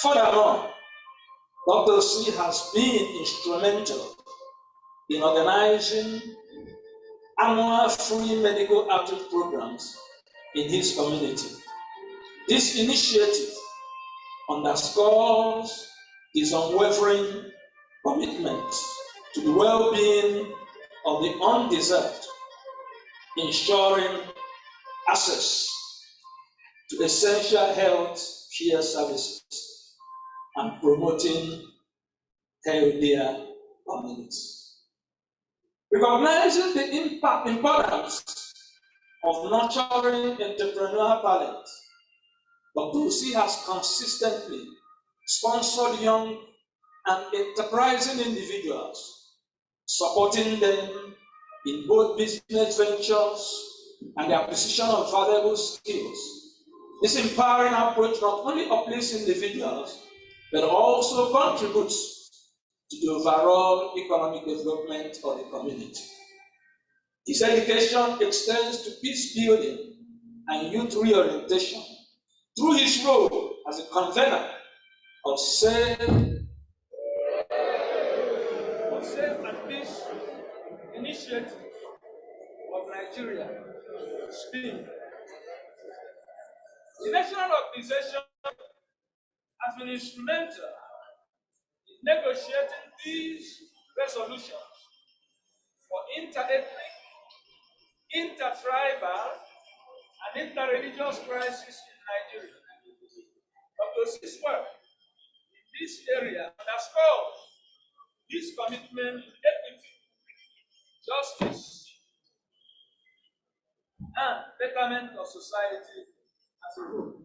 furthermore, Dr. C has been instrumental in organizing annual free medical outreach programs in his community. This initiative underscores his unwavering commitment to the well-being of the undeserved, ensuring access to essential health care services and promoting healthier communities. Recognizing the importance of nurturing entrepreneurial talent, Dr. C has consistently sponsored young and enterprising individuals, supporting them in both business ventures and the acquisition of valuable skills. This empowering approach not only uplifts individuals, but also contributes to the overall economic development of the community. His education extends to peace building and youth reorientation through his role as as a convener of safe and peace initiative of Nigeria, SPIN. The national organization has been instrumental in negotiating these resolutions for inter-ethnic, inter-tribal, and inter-religious crises in Nigeria. Dr. Osi's work in this area underscores his commitment to equity, justice, and betterment of society as a whole.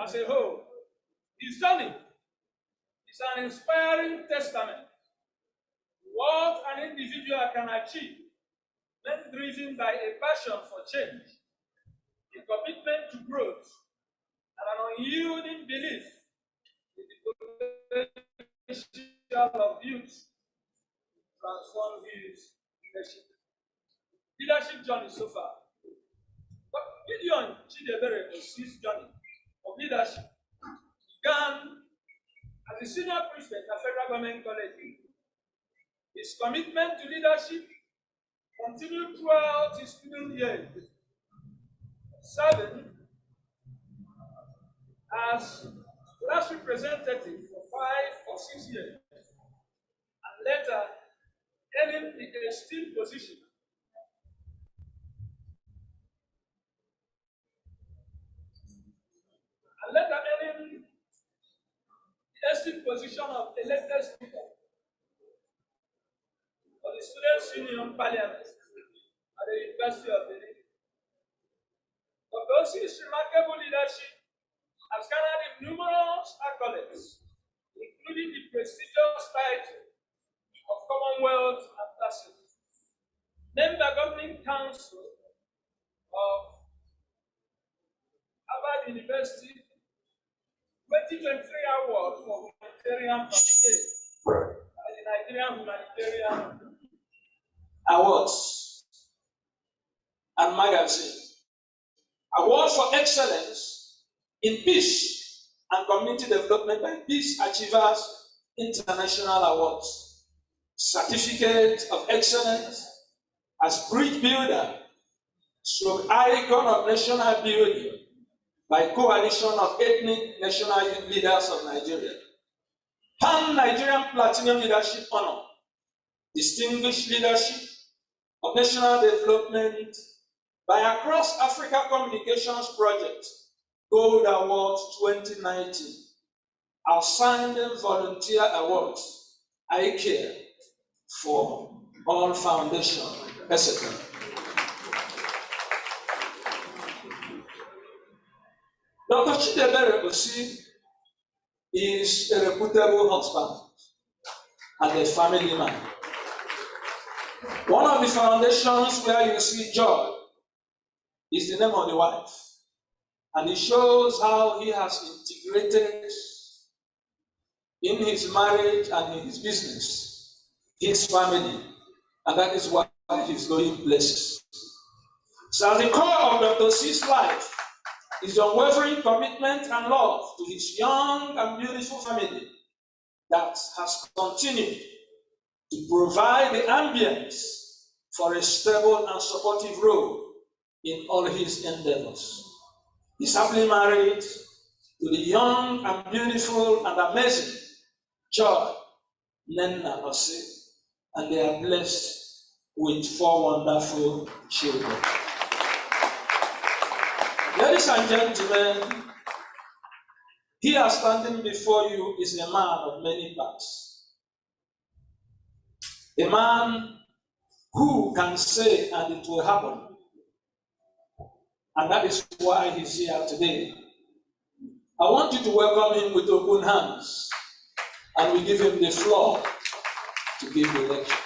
As a whole, his journey is an inspiring testament to what an individual can achieve when driven by a passion for change, a commitment to growth, and an unyielding belief in the potential of youth to transform his leadership journey so far. But Gideon Chidebere Osi's journey of leadership began as a senior prefect at Federal Government College. His commitment to leadership continued throughout his student years, serving as class representative for 5 or 6 years, and later earning the esteemed position of elected speaker of the Students' Union Parliament at the University of Benin. Dr. Osi's remarkable leadership has garnered him numerous accolades, including the prestigious title of Commonwealth Ambassador, member governing council of Harvard University 2023 award for humanitarian participation by the Nigerian Humanitarian Awards and Magazine. Award for excellence in peace and community development by Peace Achievers International Awards. Certificate of excellence as bridge builder, stroke icon of national building by Coalition of Ethnic National Leaders of Nigeria. Pan-Nigerian Platinum Leadership Honor, Distinguished Leadership of National Development by Across Africa Communications Project, Gold Award 2019, Outstanding Volunteer Award, I Care for All Foundation, etc. Dr. Chidebere Osi is a reputable husband and a family man. One of the foundations where you see joy is the name of the wife, and it shows how he has integrated in his marriage and in his business his family, and that is why he's going places. So at the core of Dr. Osi's life is the unwavering commitment and love to his young and beautiful family that has continued to provide the ambience for a stable and supportive role in all his endeavors. He's happily married to the young and beautiful and amazing Joy Nenna Osi, and they are blessed with 4 wonderful children. Ladies and gentlemen, here standing before you is a man of many parts. A man who can say and it will happen. And that is why he's here today. I want you to welcome him with open hands, and we give him the floor to give the lecture.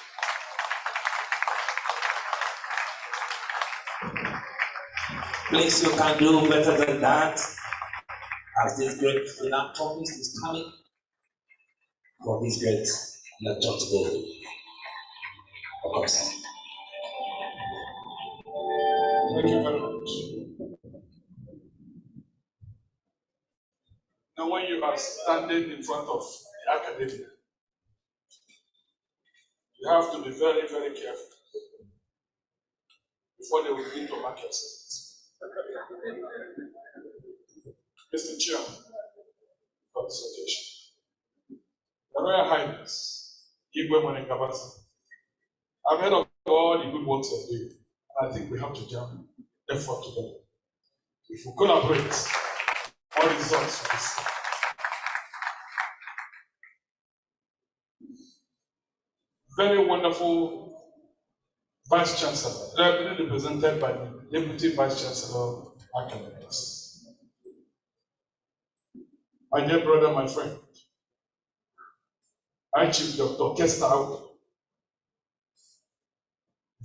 Please, you can do better than that. As this great philanthropist is coming for this great lecture today. Welcome, sir.
Thank you very much. Now, when you are standing in front of the academia, you have to be very, very careful before they will begin to mark your seat. Mr. Chairman of this occasion, Your Royal Highness, Igwe Mwenengabasa, I've heard of all the good works of you, and I think we have to jam effort together. If we collaborate, all results will be seen. Very wonderful Vice Chancellor, represented by the Deputy Vice Chancellor Academics. My dear brother, my friend, I Chief Dr. Kester Audu,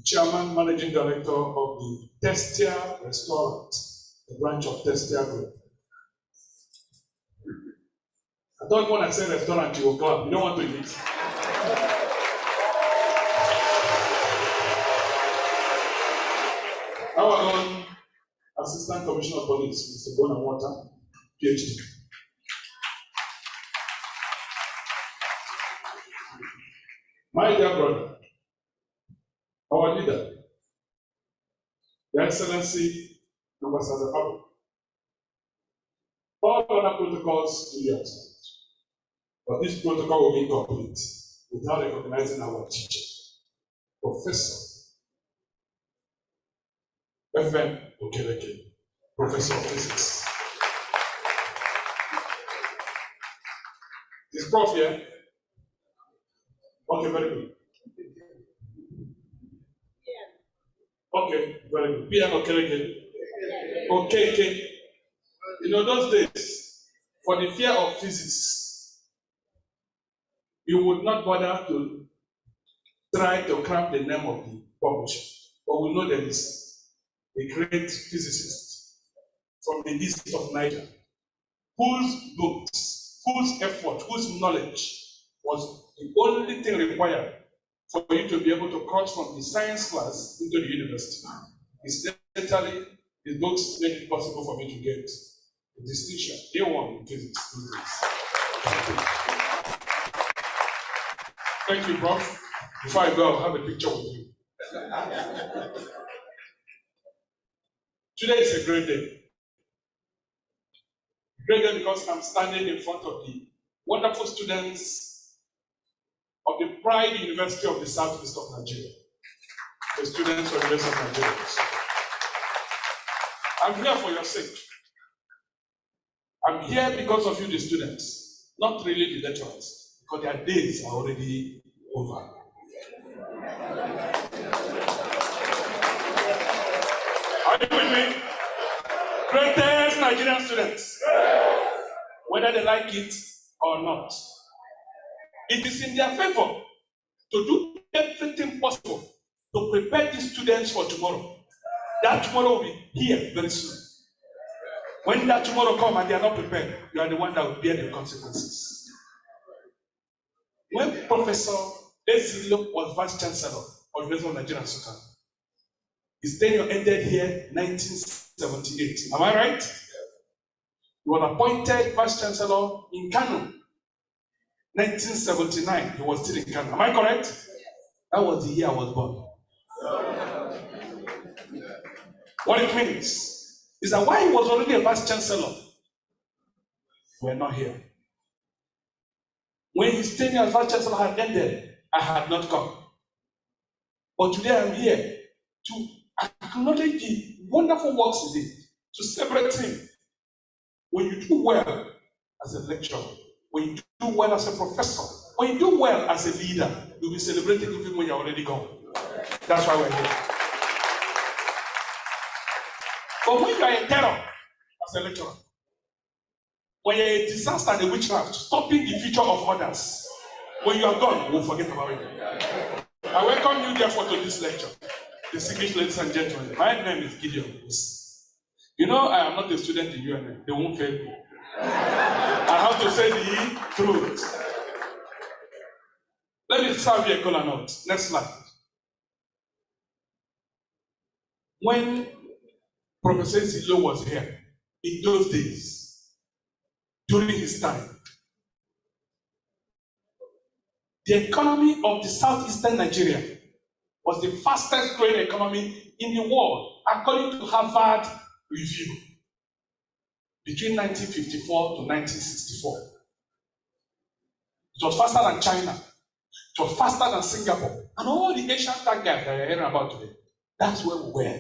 Chairman, Managing Director of the Testia Restaurant, the branch of Testia Group. I thought when I say restaurant, you will clap. You don't want to eat. Our own Assistant Commissioner of Police, Mr. Bonawata, PhD. My dear brother, our leader, Your Excellency, Ambassador Abu, all other protocols will be observed, but this protocol will be incomplete without recognizing our teacher, Professor F.M. Okereke, Professor of Physics. Is Prof here? Okay, very good. Okay, very good. PM Okereke. Okay. You know, those days, for the fear of physics, you would not bother to try to cramp the name of the publisher, but we know there is a great physicist from the east of Niger, whose books, whose effort, whose knowledge was the only thing required for you to be able to cross from the science class into the university. Incidentally, his books made it possible for me to get a distinction, A1 in physics. Thank you, Prof. Before I go, I'll have a picture with you. Today is a great day. Great day because I'm standing in front of the wonderful students of the Pride University of the Southeast of Nigeria, the students of the University of Nigeria. I'm here for your sake. I'm here because of you, the students, not really the lecturers, because their days are already over. Are you with me? Greatest Nigerian students, whether they like it or not. It is in their favor to do everything possible to prepare these students for tomorrow. That tomorrow will be here very soon. When that tomorrow comes and they are not prepared, you are the one that will bear the consequences. When Professor Ezilo was Vice Chancellor of the University of Nigeria, Nsukka, his tenure ended here in 1978. Am I right? He was appointed Vice Chancellor in Kano. 1979, he was still in Kano. Am I correct? That was the year I was born. What it means is that while he was already a Vice Chancellor, we're not here. When his tenure as Vice Chancellor had ended, I had not come. But today I'm here to acknowledge the wonderful works he did, to celebrate him. When you do well as a lecturer, when you do well as a professor, when you do well as a leader, you'll be celebrated even when you're already gone. That's why we're here. But when you are a terror as a lecturer, when you're a disaster and a witchcraft, stopping the future of others, when you are gone, we'll forget about it. I welcome you therefore to this lecture. Distinguished ladies and gentlemen, my name is Gideon Bruce.
You know, I am not a student in UNN. They won't fail me. I have to say the truth. Let me serve you a color note. Next slide. When Professor Silo was here, in those days, during his time, the economy of the southeastern Nigeria was the fastest growing economy in the world, according to Harvard Review, between 1954 to 1964. It was faster than China. It was faster than Singapore. And all the Asian tag guys that you're hearing about today, that's where we were.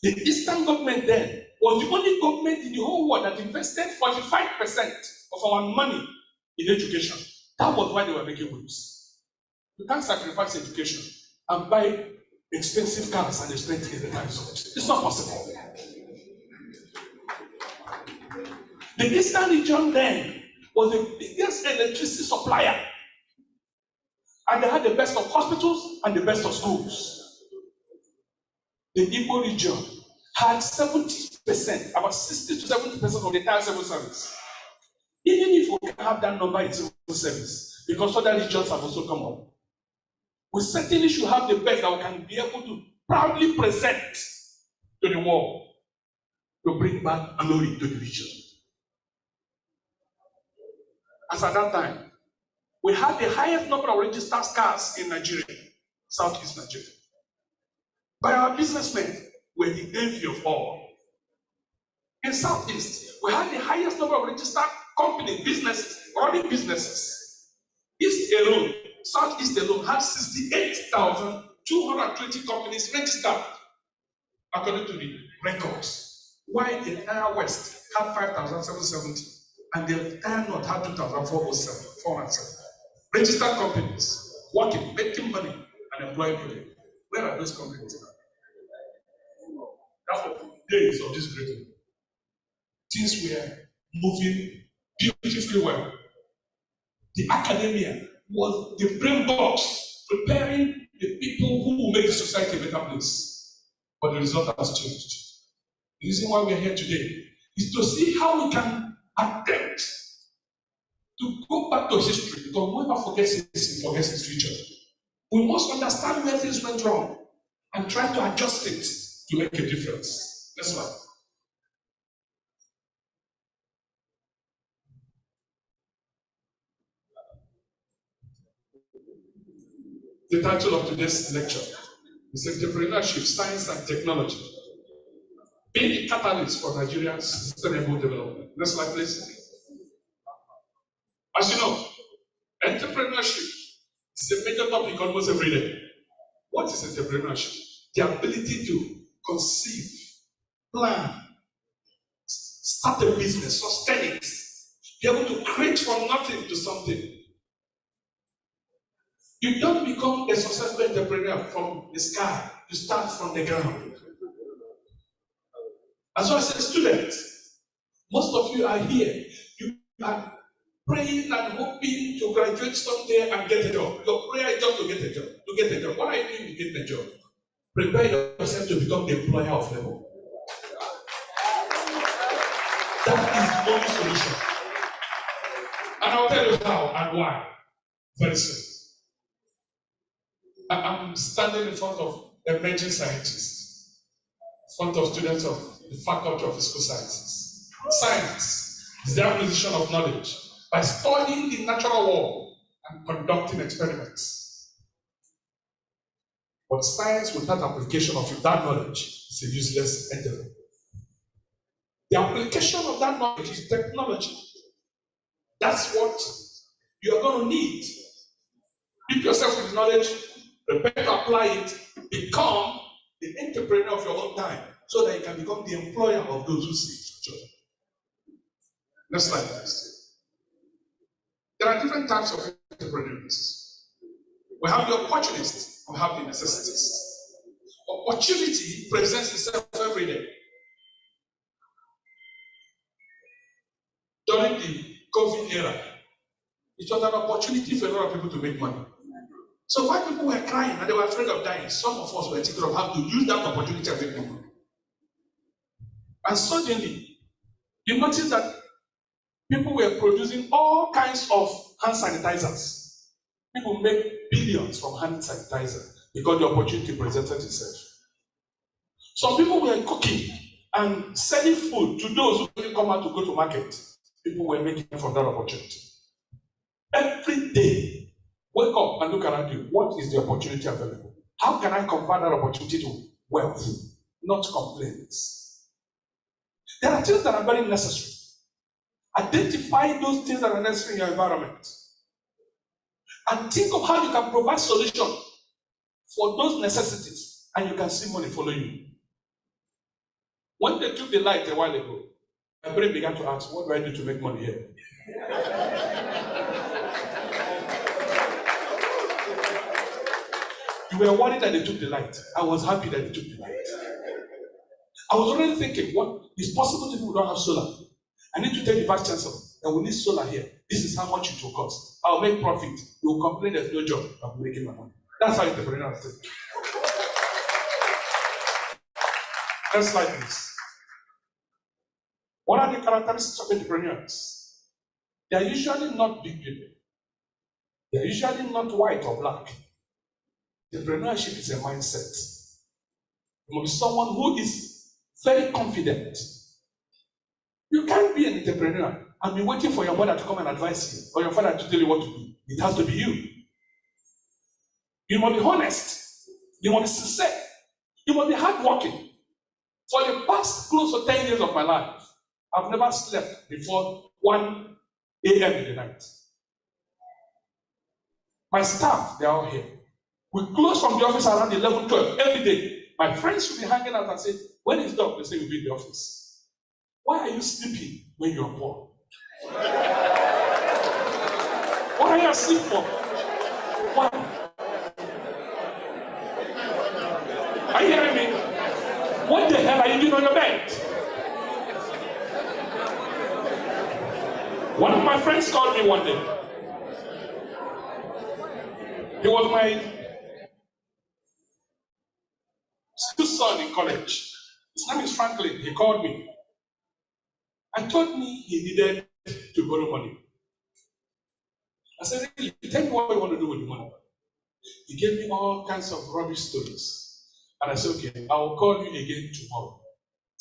The Eastern government then was the only government in the whole world that invested 45% of our money in education. That was why they were making waves. You can't sacrifice education and buy expensive cars and expect to get better results. It's not possible. The Eastern region then was the biggest electricity supplier. And they had the best of hospitals and the best of schools. The Igbo region had 70%, about 60 to 70% of the entire civil service. Even if we can have that number in civil service, because other regions have also come up, we certainly should have the best that we can be able to proudly present to the world to bring back glory to the region. As at that time, we had the highest number of registered cars in Nigeria, Southeast Nigeria. But our businessmen were the envy of all. In Southeast, we had the highest number of registered companies, businesses, running businesses. East alone, Southeast alone, had 68,220 companies registered, according to the records. While the entire West had 5,770, and the entire North had 2,407 registered companies, working, making money, and employing people. Where are those companies now? That was the days of this great war. Things were moving beautifully well. The academia was the brain box preparing the people who will make the society a better place. But the result has changed. The reason why we are here today is to see how we can attempt to go back to history, because whoever forgets history forgets his future. We must understand where things went wrong and try to adjust it to make a difference. Next slide. The title of today's lecture is Entrepreneurship, Science and Technology, being the catalyst for Nigeria's sustainable development. Next slide, please. As you know, entrepreneurship is a major topic almost every day. What is entrepreneurship? The ability to conceive, plan, start a business, sustain it, be able to create from nothing to something. You don't become a successful entrepreneur from the sky, you start from the ground. As well as a student, most of you are here, you are praying and hoping to graduate someday and get a job. Your prayer is just to get a job, to get a job. What are you doing to get a job? Prepare yourself to become the employer of labor. That is the only solution. And I'll tell you how and why. Very soon. I'm standing in front of emerging scientists, in front of students of the Faculty of Physical Sciences. Science is the acquisition of knowledge by studying the natural world and conducting experiments. But science without application of that knowledge is a useless endeavor. The application of that knowledge is technology. That's what you are going to need. Keep yourself with knowledge, prepare to apply it, become the entrepreneur of your own time, so that you can become the employer of those who seek job. Next slide, please. There are different types of entrepreneurs. We have the opportunists, we have the necessitous. Opportunity presents itself every day. During the COVID era, it was an opportunity for a lot of people to make money. So while people were crying and they were afraid of dying, some of us were thinking of how to use that opportunity and make money. And suddenly, you notice that people were producing all kinds of hand sanitizers. People make billions from hand sanitizer because the opportunity presented itself. Some people were cooking and selling food to those who didn't come out to go to market. People were making from that opportunity. Every day, wake up and look around you. What is the opportunity available? How can I convert that opportunity to wealth, not complaints? There are things that are very necessary. Identify those things that are necessary in your environment. And think of how you can provide solution for those necessities, and you can see money follow you. When they took the light a while ago, my brain began to ask, what do I do to make money here? You were worried that they took the light. I was happy that they took the light. I was already thinking, what is possible if we don't have solar? I need to tell the vice chancellor that we need solar here. This is how much it will cost. I'll make profit. You will complain there's no job. I'm making my money. That's how entrepreneurs think. Next slide, please. What are the characteristics of entrepreneurs? They are usually not big people. They are usually not white or black. Entrepreneurship is a mindset. You must be someone who is very confident. You can't be an entrepreneur and be waiting for your mother to come and advise you or your father to tell you what to do. It has to be you. You must be honest. You must be sincere. You must be hardworking. For the past close to 10 years of my life, I've never slept before 1 a.m. in the night. My staff, they're all here. We close from the office around 11, 12 every day. My friends will be hanging out and say, when is done? They say, we'll be in the office. Why are you sleeping when you're poor? What are you asleep for? Why? Are you hearing me? What the hell are you doing on your bed? One of my friends called me one day. He was my son in college. His name is Franklin. He called me and told me he needed to borrow money. I said, really? Tell me what you want to do with the money. He gave me all kinds of rubbish stories. And I said, okay, I will call you again tomorrow.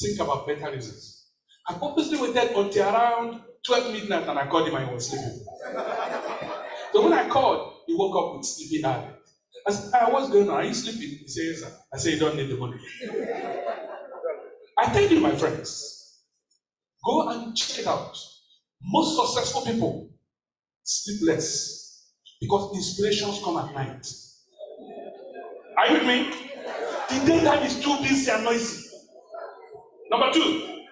Think about better reasons. I purposely waited until around 12 midnight and I called him and he was sleeping. So when I called, he woke up with sleepy eye. I said, what's going on? Are you sleeping? He said, yes, sir. I said, you don't need the money. I tell you, my friends, go and check it out. Most successful people sleep less because inspirations come at night. Are you with me? The daytime is too busy and noisy. Number two,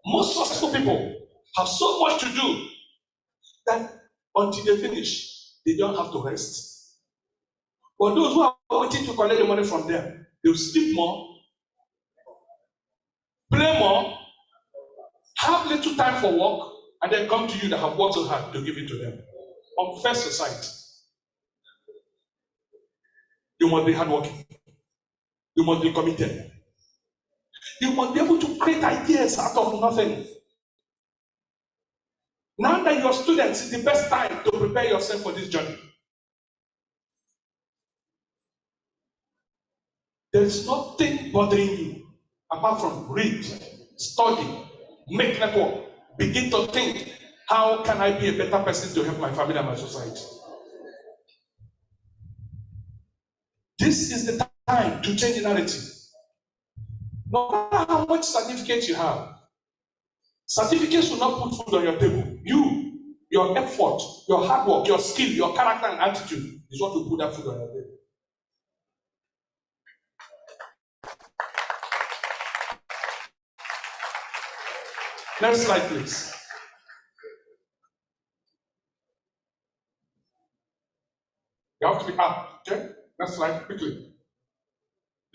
most successful people have so much to do that until they finish, they don't have to rest. But those who are waiting to collect the money from them, they will sleep more, play more, have little time for work, and then come to you that have worked so hard to give it to them. Unfair society. You must be hardworking. You must be committed. You must be able to create ideas out of nothing. Now that you're students, it's the best time to prepare yourself for this journey. There is nothing bothering you apart from read, study, make network, begin to think, how can I be a better person to help my family and my society? This is the time to change the narrative. No matter how much certificate you have, certificates will not put food on your table. You, your effort, your hard work, your skill, your character and attitude is what will put that food on your table. Next slide, please. You have to be up, okay? Next slide, quickly.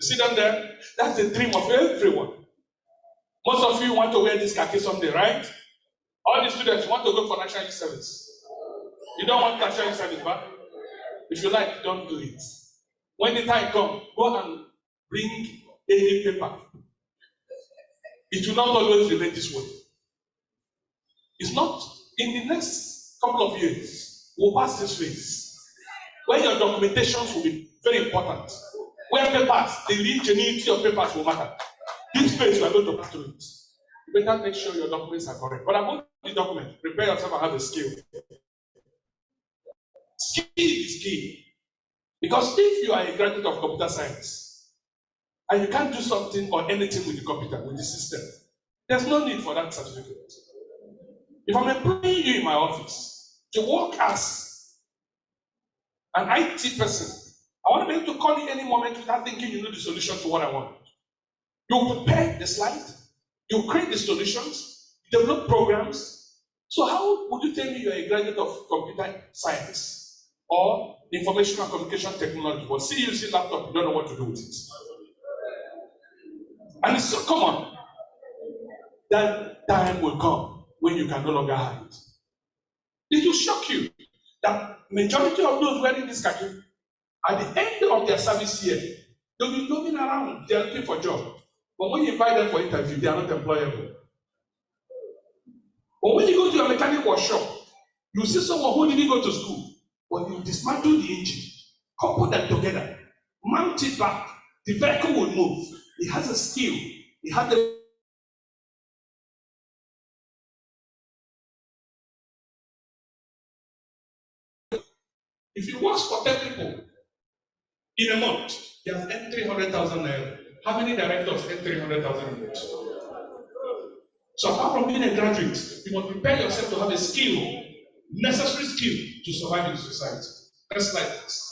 You see them there? That's the dream of everyone. Most of you want to wear this khaki someday, right? All the students want to go for national youth service. You don't want national youth service, but if you like, don't do it. When the time comes, go and bring any paper. It will not always remain this way. It's not. In the next couple of years, we'll pass this phase where your documentations will be very important. Where papers, the ingenuity of papers will matter. This phase, we are going to pass through it. You better make sure your documents are correct. But about the document, prepare yourself and have a skill. Skill is key. Because if you are a graduate of computer science and you can't do something or anything with the computer, with the system, there's no need for that certificate. If I'm employing you in my office to work as an IT person, I want to be able to call you any moment without thinking you know the solution to what I want. You prepare the slide, you create the solutions, develop programs. So how would you tell me you're a graduate of computer science or information and communication technology, but see you see laptop, you don't know what to do with it? And it's so common. That time will come when you can no longer hide. It will shock you that majority of those wearing this khaki, at the end of their service year, they'll be roaming around, they're looking for a job. But when you invite them for interview, they are not employable. But when you go to a mechanic workshop, you see someone who didn't go to school, but you dismantle the engine, couple them together, mount it back, the vehicle will move. He has a skill, he has the if he works for 10 people in a month, he has earned 300,000 naira. How many directors earn 300,000 a month? So apart from being a graduate, you must prepare yourself to have a skill, necessary skill to survive in society. Let's like this.